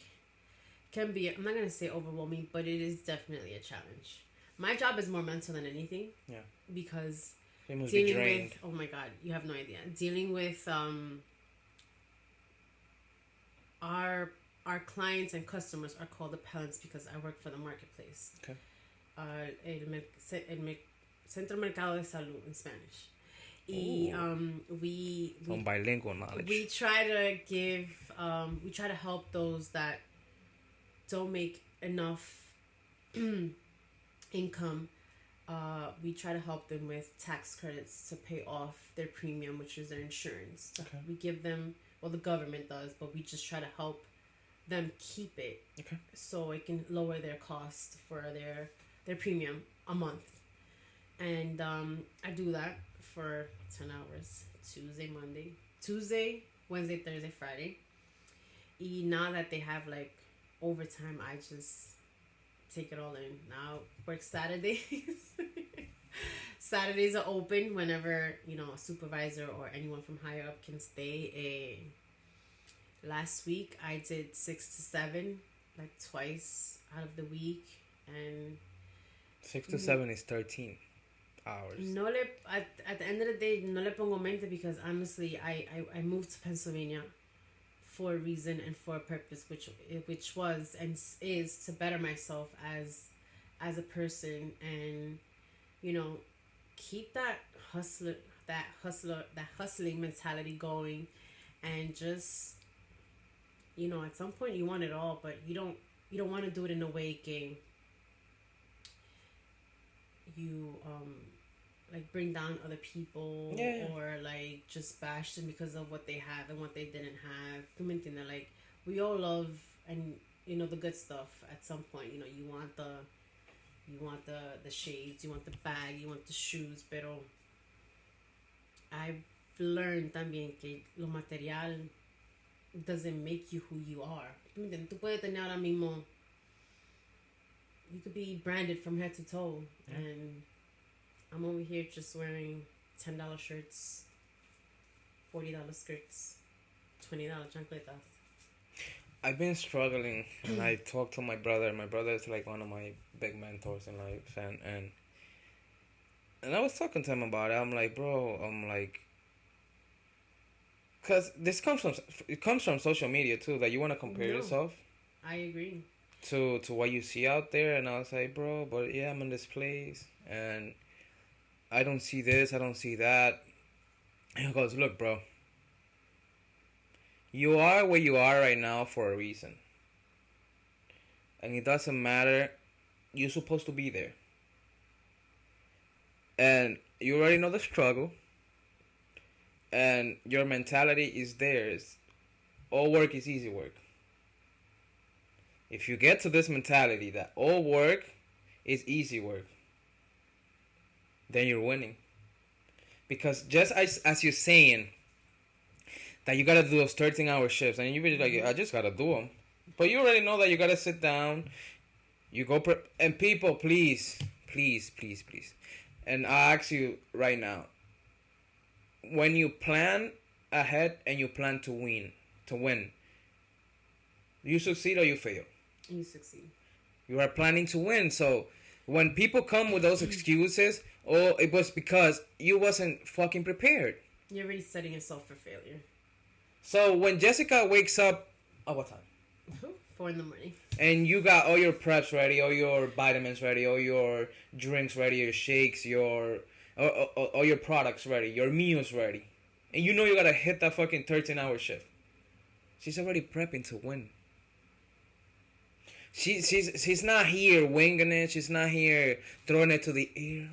can be, I'm not going to say overwhelming, but it is definitely a challenge. My job is more mental than anything. Yeah. Because They must be dealing drained. with, oh my God, you have no idea. Dealing with our clients and customers are called appellants because I work for the marketplace. Okay. El Centro Mercado de Salud in Spanish. Y Some bilingual knowledge. we try to give we try to help those that don't make enough income. We try to help them with tax credits to pay off their premium, which is their insurance. Okay. We give them, well, the government does, but we just try to help them keep it, Okay. so it can lower their cost for their premium a month. And I do that for 10 hours, Tuesday, Wednesday, Thursday, Friday. Y now that they have like overtime, I just take it all in. Now work Saturdays. Saturdays are open whenever, a supervisor or anyone from higher up can stay. Last week I did 6 to 7, like twice out of the week, and 6 to 7 is 13 hours. At the end of the day, no le pongo mente, because honestly, I moved to Pennsylvania for a reason and for a purpose, which was and is to better myself as a person, and keep that hustling mentality going, and just at some point you want it all, but you don't want to do it in a way que you like bring down other people, or like just bash them because of what they have and what they didn't have. ¿Tú me entiendes? Like, we all love and the good stuff at some point. You want the shades, you want the bag, you want the shoes, pero I've learned también que lo material doesn't make you who you are. ¿Tú me entiendes? Tú puedes tener ahora mismo, you could be branded from head to toe, and I'm over here just wearing $10 shirts, $40 skirts, $20 chancletas. I've been struggling, and I talked to my brother. My brother is like one of my big mentors in life, and I was talking to him about it. I'm like, bro, because this comes from social media too. That you want to compare yourself. I agree. To what you see out there, and I was like, bro, but yeah, I'm in this place, and I don't see this, I don't see that. And he goes, look, bro, you are where you are right now for a reason, and it doesn't matter. You're supposed to be there, and you already know the struggle, and your mentality is theirs. All work is easy work. If you get to this mentality that all work is easy work, then you're winning. Because just as you're saying that you gotta do those 13-hour shifts, and you be like, I just gotta do them. But you already know that you gotta sit down, you go, and people, please, and I ask you right now, when you plan ahead and you plan to win, you succeed or you fail. You succeed. You are planning to win. So when people come with those excuses, it was because you wasn't fucking prepared. You're already setting yourself for failure. So when Jessica wakes up at what time? 4 in the morning. And you got all your preps ready, all your vitamins ready, all your drinks ready, your shakes, all your products ready, your meals ready. And you gotta hit that fucking 13-hour shift. She's already prepping to win. She's not here winging it. She's not here throwing it to the air.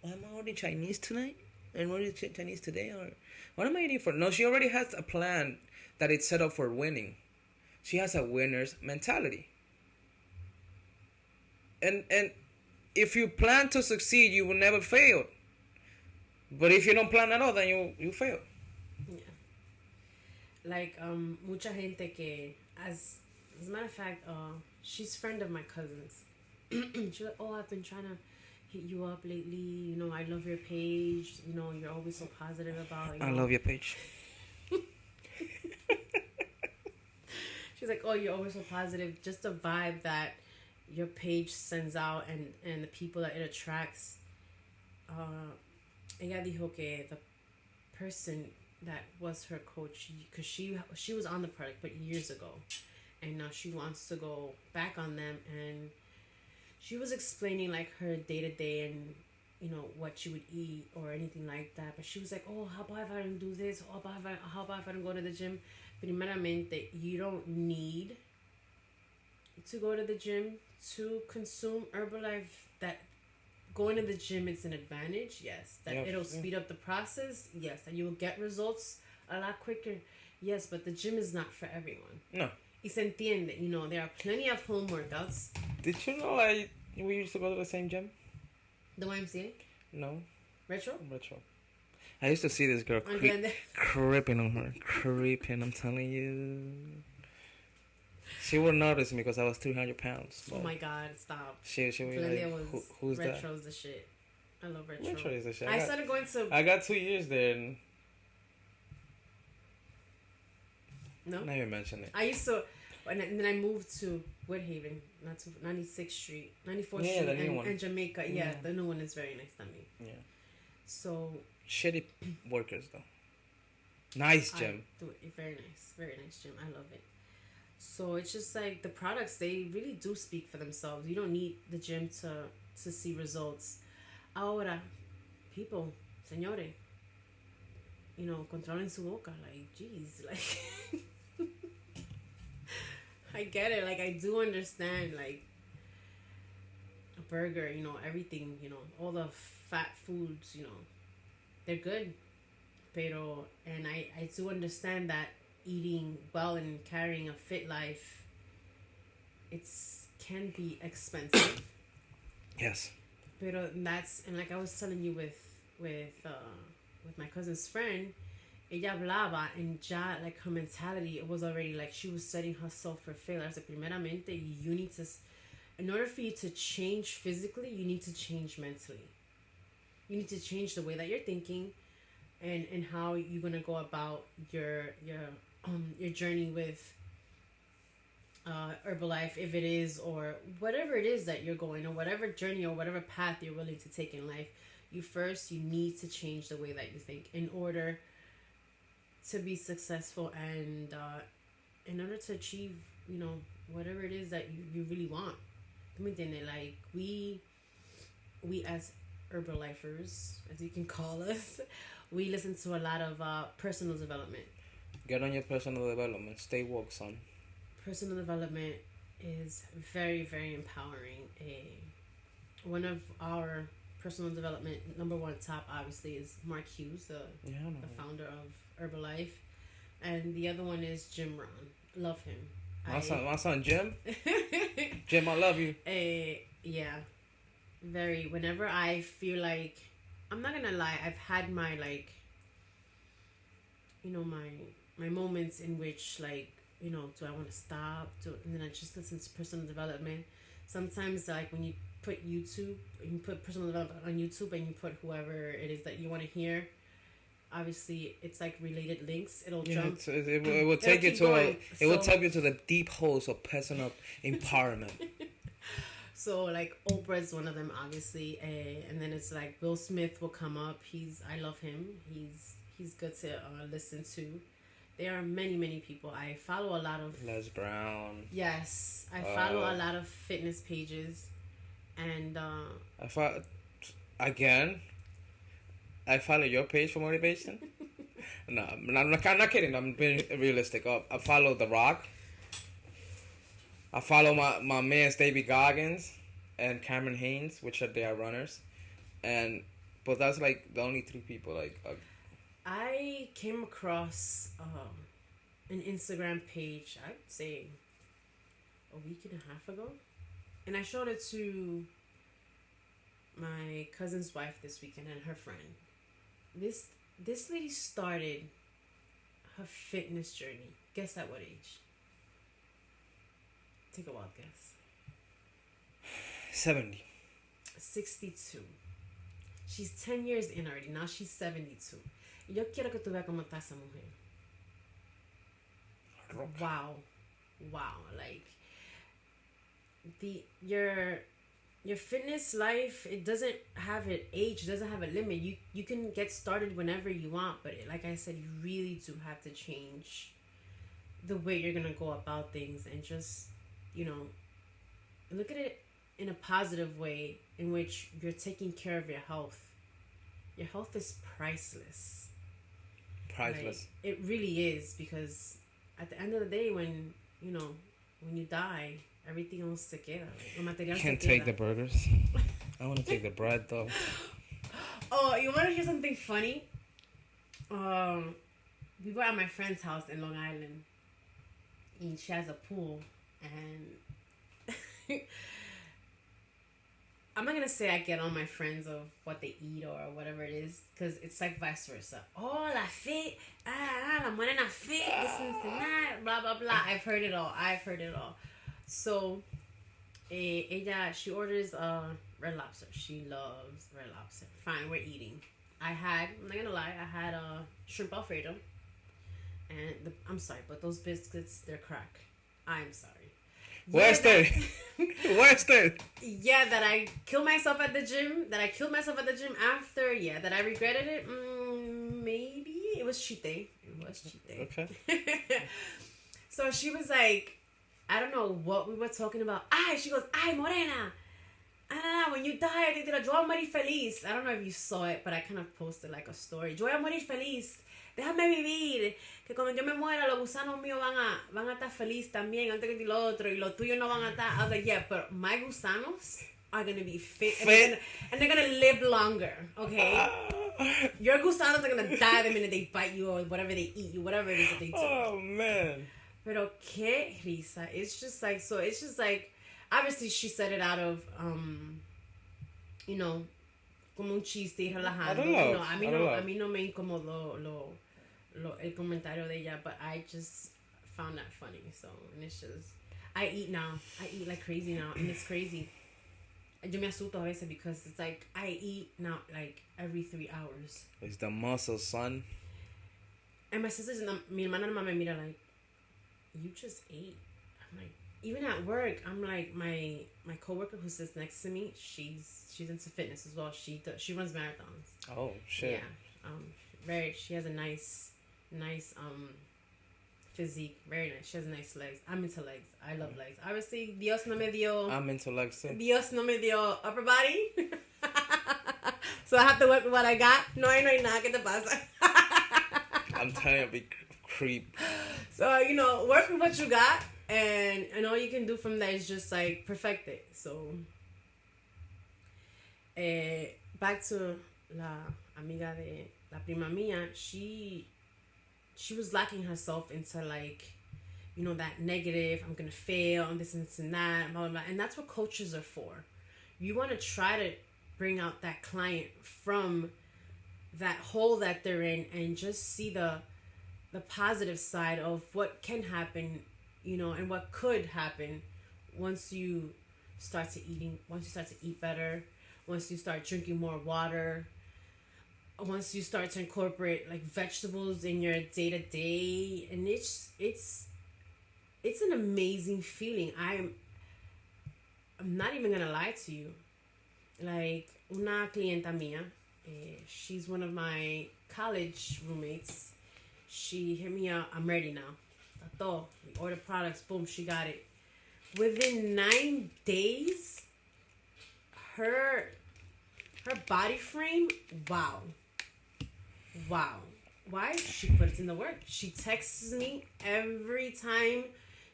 Am I ordering Chinese tonight? And what is Chinese today? Or what am I eating for? No, she already has a plan that it's set up for winning. She has a winner's mentality. And if you plan to succeed, you will never fail. But if you don't plan at all, then you fail. Yeah. like mucha gente que as a matter of fact, she's friend of my cousin's. She's like, oh, I've been trying to hit you up lately. You know, I love your page. You know, you're always so positive about. I love your page. She's like, oh, you're always so positive. Just the vibe that your page sends out and the people that it attracts. Ella dijo que the person that was her coach, because she was on the product but years ago, and now she wants to go back on them, and she was explaining like her day-to-day and you know what she would eat or anything like that. But she was like, oh, how about if I don't do this? How about if I don't go to the gym? Primeramente, you don't need to go to the gym to consume Herbalife. That going to the gym, it's an advantage, yes. That it'll speed up the process, yes. That you will get results a lot quicker, yes. But the gym is not for everyone. No. Y se entiende, you know, there are plenty of home workouts. Did you know we used to go to the same gym? The YMCA? No. Retro? I used to see this girl creeping on her. Creeping, I'm telling you. She would notice me because I was 300 pounds. Oh my God, stop. She was like, who's that? Retro's the shit. I love retro. Retro is the shit. I started going to... I got 2 years there and... No? Not even mention it. I used to... And then I moved to Woodhaven, not to 96th Street, 94th Street, and Jamaica. Yeah, the new one is very nice to me. Yeah. So... Shitty workers, though. Nice gym. Very nice gym. I love it. So it's just like the products, they really do speak for themselves. You don't need the gym to see results. Ahora, people, señores, you know, controlen su boca. Like, jeez, like... I get it. Like, I do understand, like, a burger, you know, everything, you know, all the fat foods, you know, they're good. Pero, and I do understand that eating well and carrying a fit life, can be expensive. Yes. Pero that's, and like I was telling you with my cousin's friend, ella hablaba and ya, like, her mentality, it was already like she was setting herself for failure. So primeramente, you need to, in order for you to change physically, you need to change mentally. You need to change the way that you're thinking and how you're going to go about your journey with Herbalife, if it is, or whatever it is that you're going, or whatever journey or whatever path you're willing to take in life. You need to change the way that you think in order to be successful and in order to achieve, you know, whatever it is that you really want. Like we as Herbalifers, as you can call us, we listen to a lot of personal development. Get on your personal development. Stay woke, son. Personal development is very, very empowering. One of our personal development number one top obviously is Mark Hughes, the founder of Herbalife, and the other one is Jim Ron. Love him. My son Jim. Jim, I love you. Yeah, very. Whenever I feel like, I'm not gonna lie, I've had my, like, you know, my moments in which, like, you know, do I want to stop? And then I just listen to personal development. Sometimes, like, when you put personal development on YouTube and you put whoever it is that you want to hear, obviously it's like related links. It'll jump. It will take you to it will take you to the deep holes of personal empowerment. So, like, Oprah's one of them, obviously, and then it's like Will Smith will come up. I love him. He's good to listen to. There are many people. I follow a lot of Les Brown. Yes, I follow a lot of fitness pages, and I follow your page for motivation. No, I'm not kidding. I'm being realistic. I follow The Rock. I follow my man Davey Goggins and Cameron Haynes, which they are runners, but that's like the only three people like. I came across an Instagram page, I'd say a week and a half ago, and I showed it to my cousin's wife this weekend and her friend. This lady started her fitness journey. Guess at what age? Take a wild guess. 70. 62. She's 10 years in already. Now she's 72. Yo quiero que tú veas cómo está esa mujer. Wow. Wow. Like, your fitness life, it doesn't have an age, it doesn't have a limit. You can get started whenever you want, but like I said, you really do have to change the way you're gonna go about things, and just, look at it in a positive way, in which you're taking care of your health. Your health is priceless. Priceless. Like, it really is, because at the end of the day, when you die, everything else se queda. Lo material se Can't queda. take the burgers. I want to take the bread though. Oh, you want to hear something funny? We were at my friend's house in Long Island, and she has a pool, and I'm not gonna say I get on my friends of what they eat or whatever it is, because it's like vice versa. Oh, la fit, la morena fit, this and that, blah blah blah. I've heard it all. So, she orders Red Lobster. She loves Red Lobster. Fine, we're eating. I'm not gonna lie, I had a shrimp Alfredo, and I'm sorry, but those biscuits, they're crack. I'm sorry. Western. Yeah, that I killed myself at the gym. After. Yeah, that I regretted it. Maybe it was cheat day. Okay. So she was like, I don't know what we were talking about. She goes, morena. When you die, yo voy a morir feliz. I don't know if you saw it, but I kind of posted like a story. Yo voy a morir feliz. Déjame vivir. Que cuando yo me muera, los gusanos míos van a estar feliz también. Antes que lo otro. Y los tuyos no van a estar. I was like, yeah, but my gusanos are going to be fit. And they're going to live longer. Okay? Your gusanos are going to die the minute they bite you or whatever they eat you. Whatever it is that they do. Oh, man. Pero qué risa. It's just like, obviously she said it out of, como un chiste y relajando. A mí no me incomodó el comentario de ella, but I just found that funny. So, and it's just, I eat like crazy now, and it's crazy. Yo me asusto a veces, because it's like, I eat now like every 3 hours. It's the muscle, son. And my sisters, mi hermana and me mira like, you just ate. I'm like, even at work, I'm like, my coworker who sits next to me, she's into fitness as well. She runs marathons. Oh shit. Yeah. She has a nice physique. Very nice. She has nice legs. I'm into legs. I love legs. Obviously, Dios no me dio. I'm into legs too. Dios no me dio upper body. So I have to work with what I got. No hay nada que te pasa. I'm telling you, be creep. So, work with what you got, and all you can do from there is just like perfect it. So, back to la amiga de la prima mía, she was locking herself into like, that negative, I'm gonna fail, I'm this and that, blah, blah, blah. And that's what coaches are for. You want to try to bring out that client from that hole that they're in, and just see the positive side of what can happen, and what could happen once you start to eat better, once you start drinking more water, once you start to incorporate like vegetables in your day-to-day. And it's an amazing feeling. I'm not even gonna lie to you. Like, una clienta mía, she's one of my college roommates. She hit me up. I'm ready now. Tato. We order products. Boom. She got it. Within 9 days, her body frame. Wow. Why? She puts in the work. She texts me every time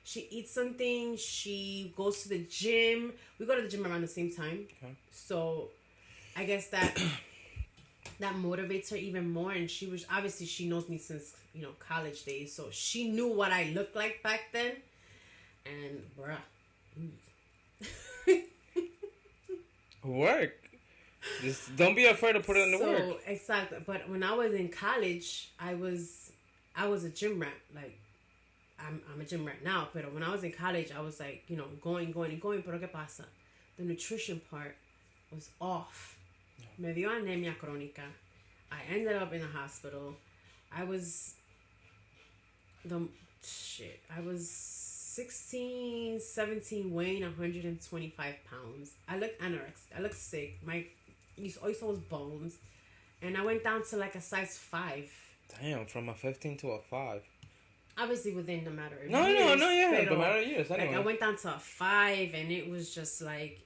she eats something. She goes to the gym. We go to the gym around the same time. Okay. So, I guess that motivates her even more. And she knows me since, college days. So she knew what I looked like back then. And bruh. Work. Just don't be afraid to put it in the work. Exactly. But when I was in college, I was I was a gym rat. Like, I'm a gym rat now, but when I was in college, I was like, going. Pero ¿qué pasa? The nutrition part was off. Me dio anemia crónica. I ended up in the hospital. I was 16, 17, weighing 125 pounds. I looked anorexic. I looked sick. All you saw was bones. And I went down to like a size 5. Damn, from a 15 to a 5. Obviously within the matter of years. No, yeah, the matter of years, anyway. Like, I went down to a 5, and it was just like,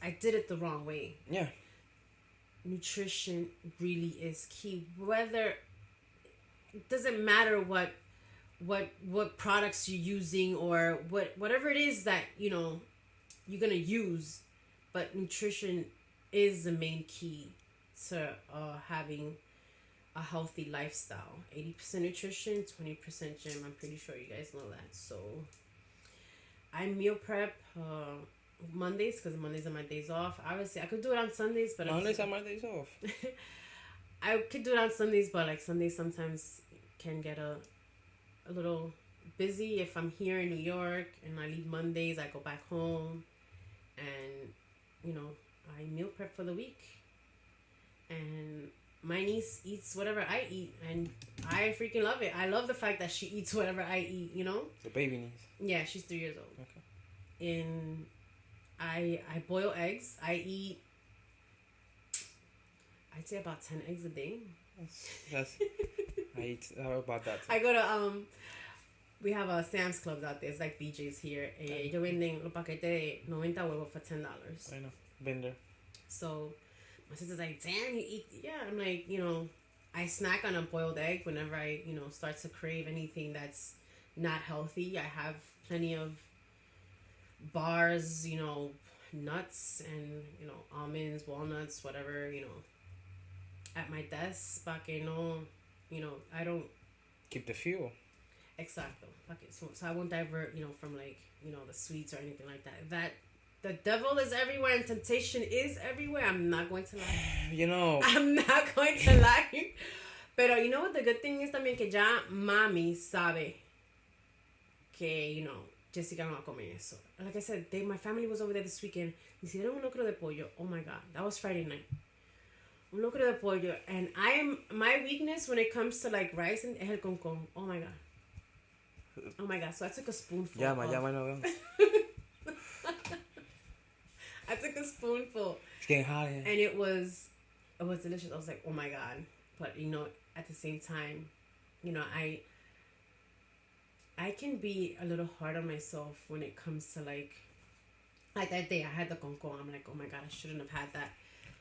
I did it the wrong way. Yeah. Nutrition really is key. Whether, it doesn't matter what products you're using or whatever it is that, you're going to use, but nutrition is the main key to having a healthy lifestyle. 80% nutrition, 20% gym. I'm pretty sure you guys know that. So I meal prep Mondays, because Mondays are my days off. Obviously I could do it on Sundays, but Mondays are my days off. I could do it on Sundays, but like Sundays sometimes can get a little busy. If I'm here in New York and I leave Mondays, I go back home and I meal prep for the week. And my niece eats whatever I eat, and I freaking love it. I love the fact that she eats whatever I eat, The baby niece. Yeah, she's 3 years old. Okay. And I boil eggs. I eat, I'd say about 10 eggs a day. That's I eat about that. I go to we have a Sam's Clubs out there. It's like BJ's here. Ellos venden los paquetes de 90 huevos for $10. I know. Been there. So my sister's like, damn, you eat. Yeah, I'm like, I snack on a boiled egg whenever I, start to crave anything that's not healthy. I have plenty of bars, nuts and, almonds, walnuts, whatever, at my desk. Pa que no, I don't. Keep the fuel. Exacto. So I won't divert, from like, the sweets or anything like that. The devil is everywhere and temptation is everywhere. I'm not going to lie. I'm not going to lie. Pero you know what the good thing is también, que ya mami sabe que, Jessica no va a comer eso. Like I said, my family was over there this weekend. Hicieron un locro de pollo. Oh my God. That was Friday night. Un locro de pollo. And my weakness when it comes to like rice es el concón. Oh my God. Oh my God. So I took a spoonful. Llama. I took a spoonful. It's getting hot here. And it was delicious. I was like, oh my God. But, at the same time, I can be a little hard on myself when it comes to like that day I had the concon. I'm like, oh my God, I shouldn't have had that.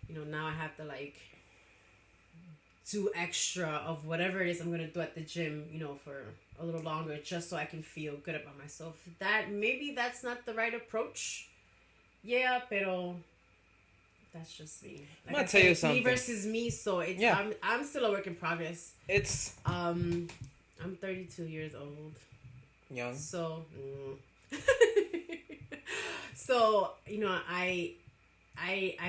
Now I have to like do extra of whatever it is I'm going to do at the gym, for a little longer, just so I can feel good about myself. Maybe that's not the right approach. Yeah, pero that's just me. Like I'm gonna tell you something. Me versus me, so it's I'm still a work in progress. I'm 32 years old. Young. So so, I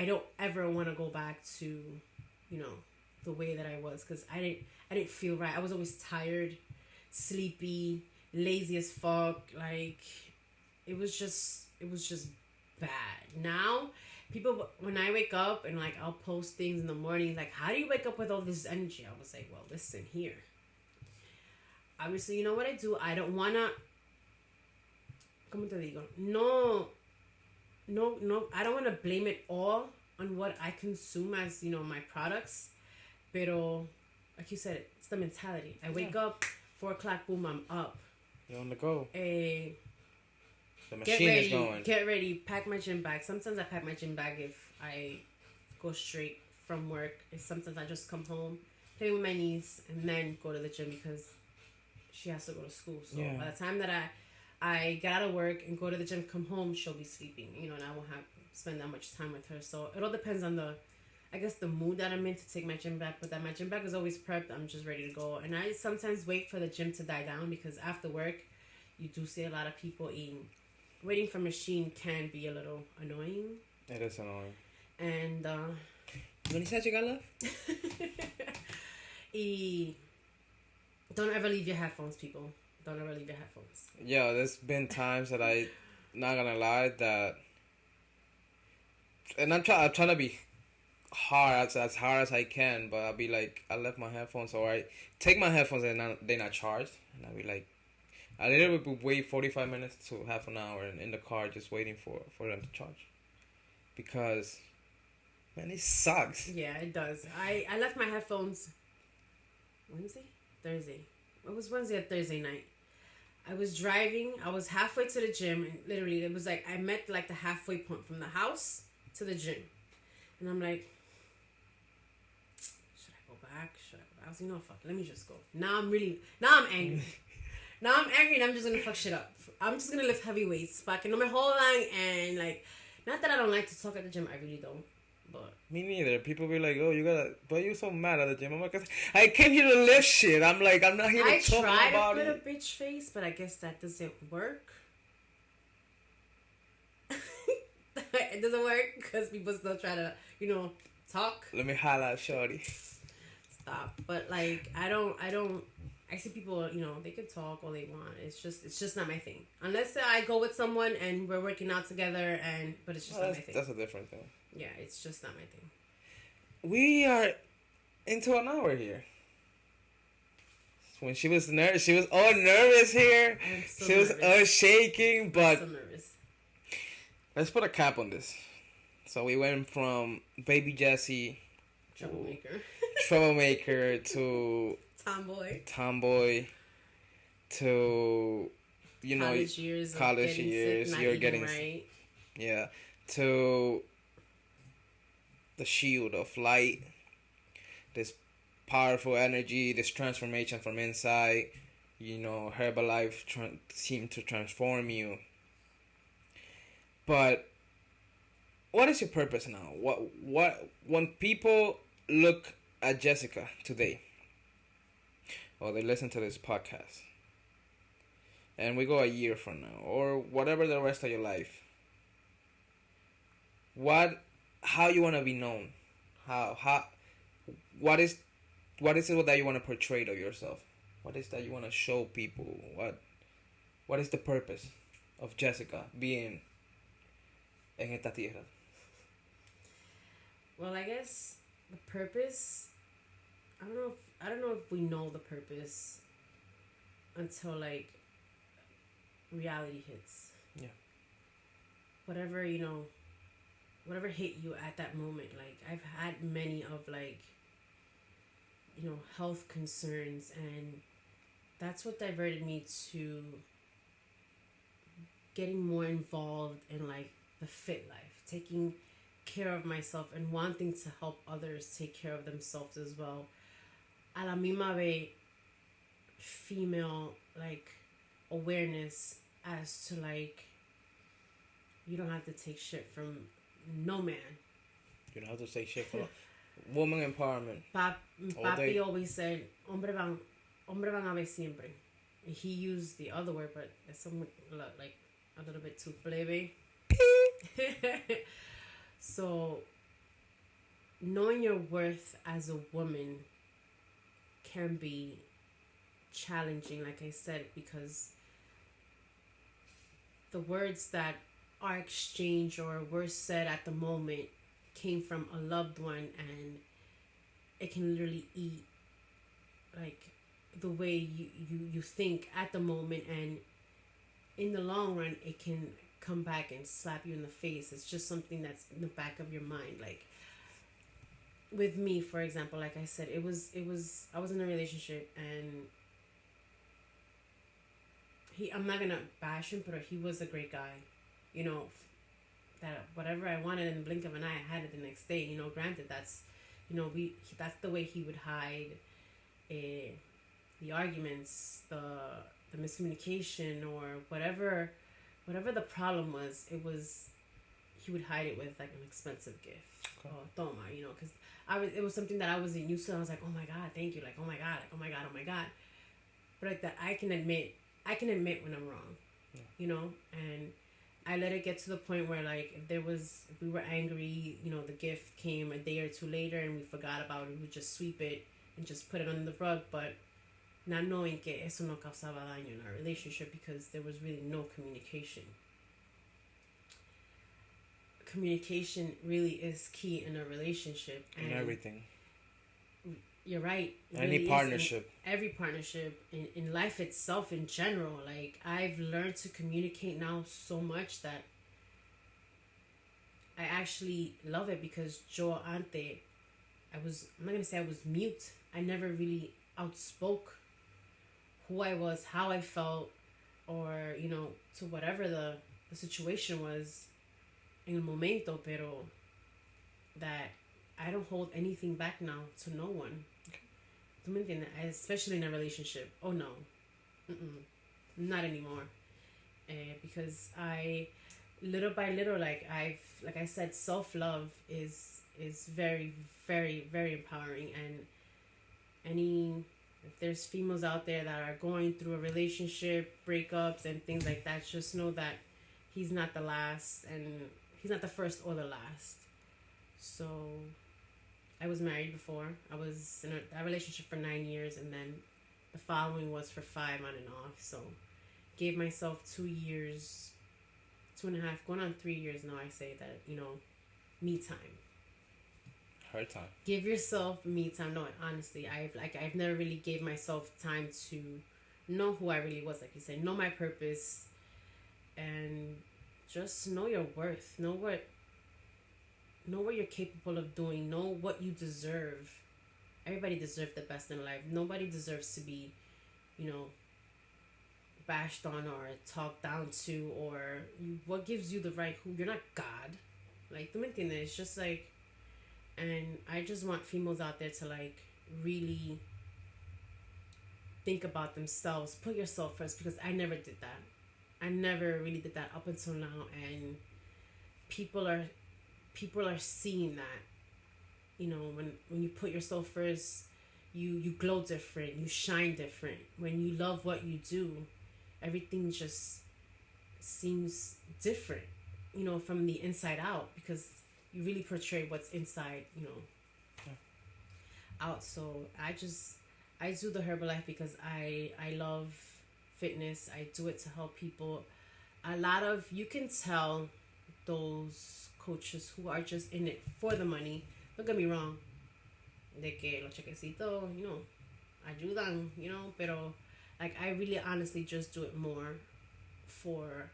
don't ever want to go back to, the way that I was, cuz I didn't feel right. I was always tired, sleepy, lazy as fuck. Like it was just bad. Now, people, when I wake up and like I'll post things in the morning, like, how do you wake up with all this energy? I was like, well, listen here. Obviously, you know what I do? I don't wanna. ¿Cómo te digo? No, I don't wanna blame it all on what I consume as, my products. Pero, like you said, it's the mentality. I wake up, 4 o'clock, boom, I'm up. You're on the go. The Get machine ready, is going. Get ready. Pack my gym bag. Sometimes I pack my gym bag if I go straight from work. Sometimes I just come home, play with my niece, and then go to the gym because she has to go to school. So by the time that I get out of work and go to the gym, come home, she'll be sleeping. And I won't have spend that much time with her. So it all depends on the mood that I'm in to take my gym bag. But that my gym bag is always prepped. I'm just ready to go. And I sometimes wait for the gym to die down because after work, you do see a lot of people eating. Waiting for machine can be a little annoying. It is annoying. And when you said you got left? Don't ever leave your headphones, people. Don't ever leave your headphones. Yeah, there's been times that I, not gonna lie, that, and I'm trying to be hard as hard as I can, but I'll be like, I left my headphones, or I take my headphones and they're not charged, and I'll be like, I literally would wait 45 minutes to half an hour in the car just waiting for them to charge, because, man, it sucks. Yeah, it does. I left my headphones Wednesday? Thursday. It was Wednesday or Thursday night. I was driving. I was halfway to the gym. And literally, it was like I met like the halfway point from the house to the gym. And I'm like, should I go back? Should I go back? I was like, no, fuck, let me just go. Now I'm angry. Now I'm angry and I'm just going to fuck shit up. I'm just going to lift heavy weights. Fucking no my whole line. And like, not that I don't like to talk at the gym. I really don't. But me neither. People be like, "Oh, you gotta," but you're so mad at the gym. I'm like, I came here to lift shit. I'm like, I'm not here to talk about it. I try to put a bitch face, but I guess that doesn't work. It doesn't work because people still try to, talk. Let me highlight shorty. Stop. But like, I see people, they can talk all they want. It's just not my thing. Unless I go with someone and we're working out together, but it's just not my thing. That's a different thing. Yeah, it's just not my thing. We are into an hour here. When she was all nervous here. She was all shaking, but I'm so nervous. Let's put a cap on this. So we went from baby Jessie, troublemaker to tomboy to college years, you're getting right. Yeah, to the shield of light, this powerful energy, this transformation from inside. Herbalife seemed to transform you. But what is your purpose now? What when people look at Jessica today, or they listen to this podcast, and we go a year from now, or whatever the rest of your life, how you want to be known? What is it that you want to portray of yourself? What is that you want to show people? What is the purpose of Jessica being en esta tierra? Well, I guess the purpose, I don't know if we know the purpose until like reality hits. Yeah. Whatever hit you at that moment. Like, I've had many of like, health concerns, and that's what diverted me to getting more involved in like the fit life, taking care of myself and wanting to help others take care of themselves as well. A la misma vez, female like awareness as to like, you don't have to take shit from no man. You don't have to take shit from woman empowerment. Papi always said, hombre van a ver siempre. He used the other word, but it's somewhat like a little bit too plebe. So, knowing your worth as a woman can be challenging, like I said, because the words that are exchanged or were said at the moment came from a loved one, and it can literally eat like the way you think at the moment, and in the long run it can come back and slap you in the face. It's just something that's in the back of your mind. Like with me, for example, like I said, I was in a relationship, and I'm not gonna bash him, but he was a great guy. That whatever I wanted in the blink of an eye, I had it the next day. Granted, that's that's the way he would hide the arguments, the miscommunication, or whatever the problem was. He would hide it with like an expensive gift. Okay. Toma, because it was something that I wasn't used to. I was like, oh my God, thank you. Like, oh my God, like, oh my God, oh my God. But like that, I can admit when I'm wrong, yeah. And I let it get to the point where like if we were angry, the gift came a day or two later and we forgot about it. We would just sweep it and just put it under the rug. But not knowing que eso no causaba daño in our relationship because there was really no communication. Communication really is key in a relationship. And everything. You're right. Any really partnership. Every partnership. In life itself in general. Like, I've learned to communicate now so much that I actually love it because yo ante, I'm not going to say I was mute. I never really outspoke who I was, how I felt, or, to whatever the situation was en el momento, pero that I don't hold anything back now to no one. ¿Tú me entiendes? Especially in a relationship. Oh, no. Not anymore. Because little by little, like I said, self-love is very, very, very empowering. And if there's females out there that are going through a relationship, breakups, and things like that, just know that he's not the last, and he's not the first or the last. So, I was married before. I was in a relationship for 9 years, and then the following was for 5 on and off. So, gave myself 2 years, 2.5, going on 3 years now. I say that, me time. Her time. Give yourself me time. No, honestly, I've never really gave myself time to know who I really was. Like you said, know my purpose, and just know your worth. Know what you're capable of doing. Know what you deserve. Everybody deserves the best in life. Nobody deserves to be, bashed on or talked down to, or what gives you the right who. You're not God. Like, tú me entiendes? It's just like, and I just want females out there to, like, really think about themselves. Put yourself first, because I never did that. I never really did that up until now, and people are seeing that. When you put yourself first, you glow different, you shine different. When you love what you do, everything just seems different, from the inside out, because you really portray what's inside, out. So I do the Herbalife because I love fitness. I do it to help people. You can tell those coaches who are just in it for the money. Don't get me wrong. De que los chequecitos, ayudan, pero, like, I really honestly just do it more for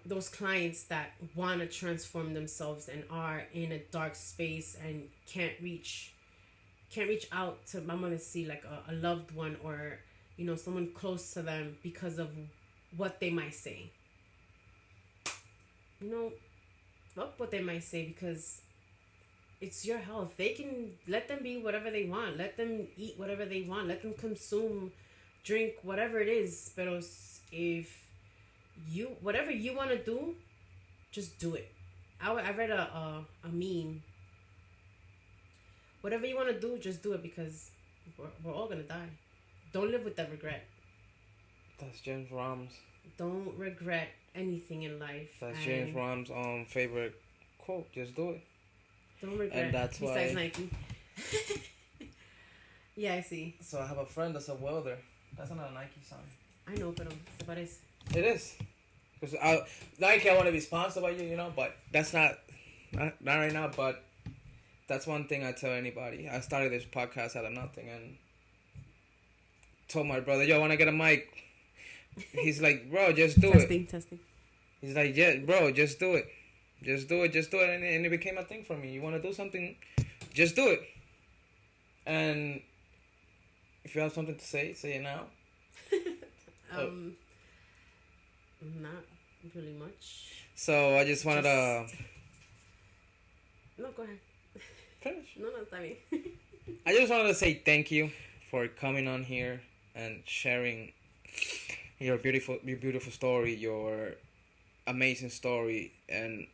those clients that want to transform themselves and are in a dark space and can't reach out to, vamos a decir, like a loved one, or someone close to them because of what they might say. Fuck what they might say, because it's your health. They can let them be whatever they want. Let them eat whatever they want. Let them consume, drink, whatever it is. But if whatever you want to do, just do it. I read a meme. Whatever you want to do, just do it, because we're all gonna die. Don't live with that regret. That's James Rom's. Don't regret anything in life. That's James Rom's favorite quote. Just do it. Don't regret. And that's why. Besides Nike. Yeah, I see. So I have a friend that's a welder. That's not a Nike sign. I know, pero se parece. It is. Because Nike, I want to be sponsored by you, but that's not right now. But that's one thing I tell anybody. I started this podcast out of nothing and told my brother, yo, I want to get a mic. He's like, bro, just do it. Testing. He's like, yeah, bro, just do it. Just do it. And it became a thing for me. You want to do something, just do it. And if you have something to say it now. Not really much. So I just wanted to... No, go ahead. Finish. No, está bien. I just wanted to say thank you for coming on here and sharing your beautiful story, your amazing story, and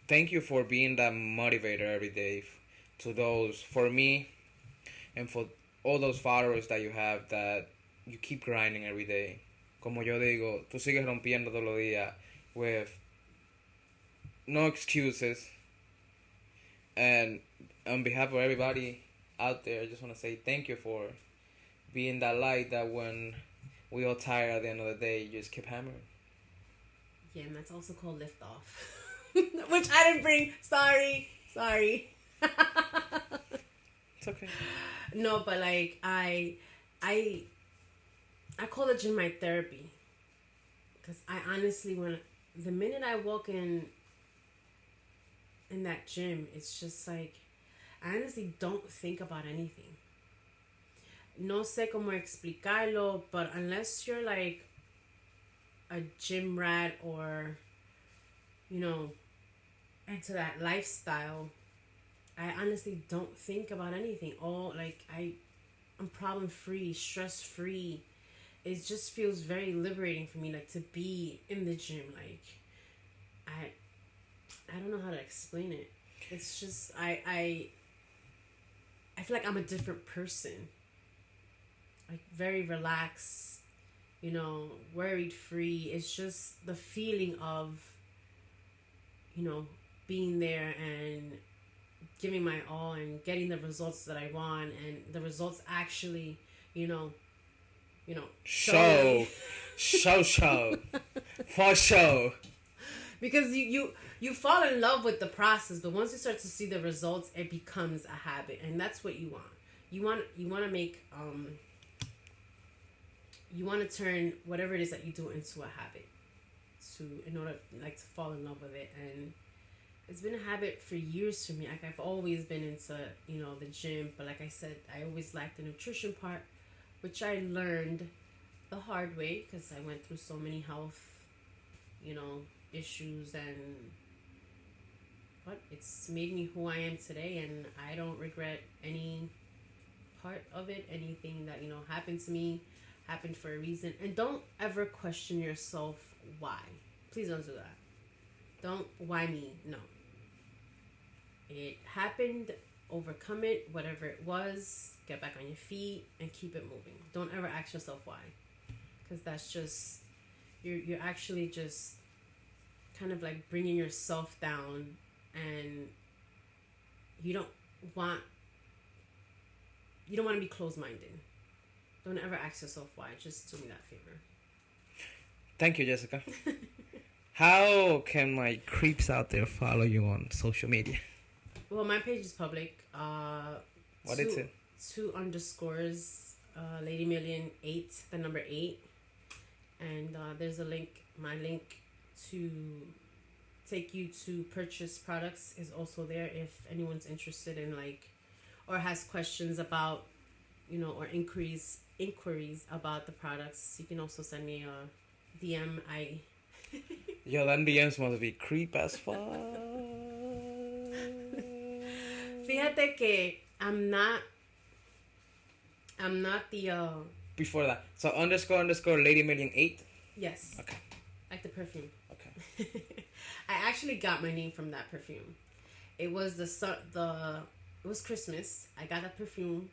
thank you for being that motivator every day to those, for me, and for all those followers that you have, that you keep grinding every day. Como yo digo, tú sigues rompiendo todos los días with no excuses. And on behalf of everybody out there, I just want to say thank you for being that light that when we all tired at the end of the day, you just keep hammering. Yeah, and that's also called lift off. Which I didn't bring. Sorry. It's okay. No, but like I call the gym my therapy. Because I honestly, when the minute I walk in that gym, it's just like I honestly don't think about anything. No sé cómo explicarlo, but unless you're like a gym rat or, you know, into that lifestyle, I honestly don't think about anything. I'm problem free, stress free. It just feels very liberating for me, like to be in the gym. Like, I don't know how to explain it. It's just I feel like I'm a different person. Like very relaxed, you know, worried free. It's just the feeling of, you know, being there and giving my all and getting the results that I want, and the results actually, you know, show for show. Because you fall in love with the process, but once you start to see the results, it becomes a habit, and that's what you want. You want to make you want to turn whatever it is that you do into a habit, in order like to fall in love with it. And it's been a habit for years for me. Like I've always been into, you know, the gym, but like I said, I always lacked the nutrition part, which I learned the hard way because I went through so many health, you know, issues, and it's made me who I am today, and I don't regret any part of it. Anything that, you know, happened to me happened for a reason. And don't ever question yourself why. Please don't do that. Don't why me. No. It happened, overcome it, whatever it was, get back on your feet and keep it moving. Don't ever ask yourself why. Because that's just, you're actually just kind of like bringing yourself down, and you don't want to be closed-minded. Don't ever ask yourself why. Just do me that favor. Thank you, Jessica. How can my creeps out there follow you on social media? Well, my page is public. What is it? 2 underscores, Lady Million 8, the number 8. And there's a link. My link to take you to purchase products is also there if anyone's interested in, like, or has questions about, you know, or inquiries about the products. You can also send me a DM. Yo, them DMs must be creep as fuck. Fíjate que I'm not the Before that, so underscore Lady Million 8. Yes. Okay. Like the perfume. Okay. I actually got my name from that perfume. It was it was Christmas. I got that perfume.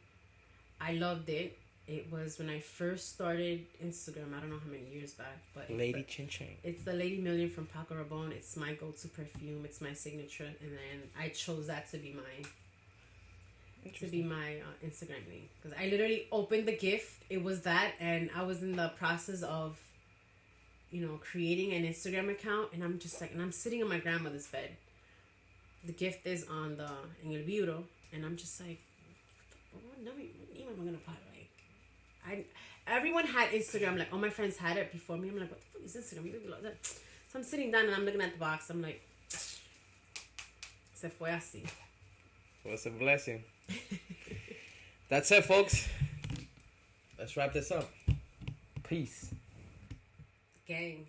I loved it. It was when I first started Instagram. I don't know how many years back, but Lady Chin Chin. It's the Lady Million from Paco Rabanne. It's my go-to perfume. It's my signature, and then I chose that to be my Instagram name, because I literally opened the gift. It was that, and I was in the process of, you know, creating an Instagram account, and I'm just like, and I'm sitting on my grandmother's bed. The gift is en el bureau, and I'm just like, what name am I gonna put? Everyone had Instagram. Like all my friends had it before me. I'm like, what the fuck is Instagram? So I'm sitting down and I'm looking at the box. I'm like, se fue así. It was a blessing. That's it, folks. Let's wrap this up. Peace. Gang.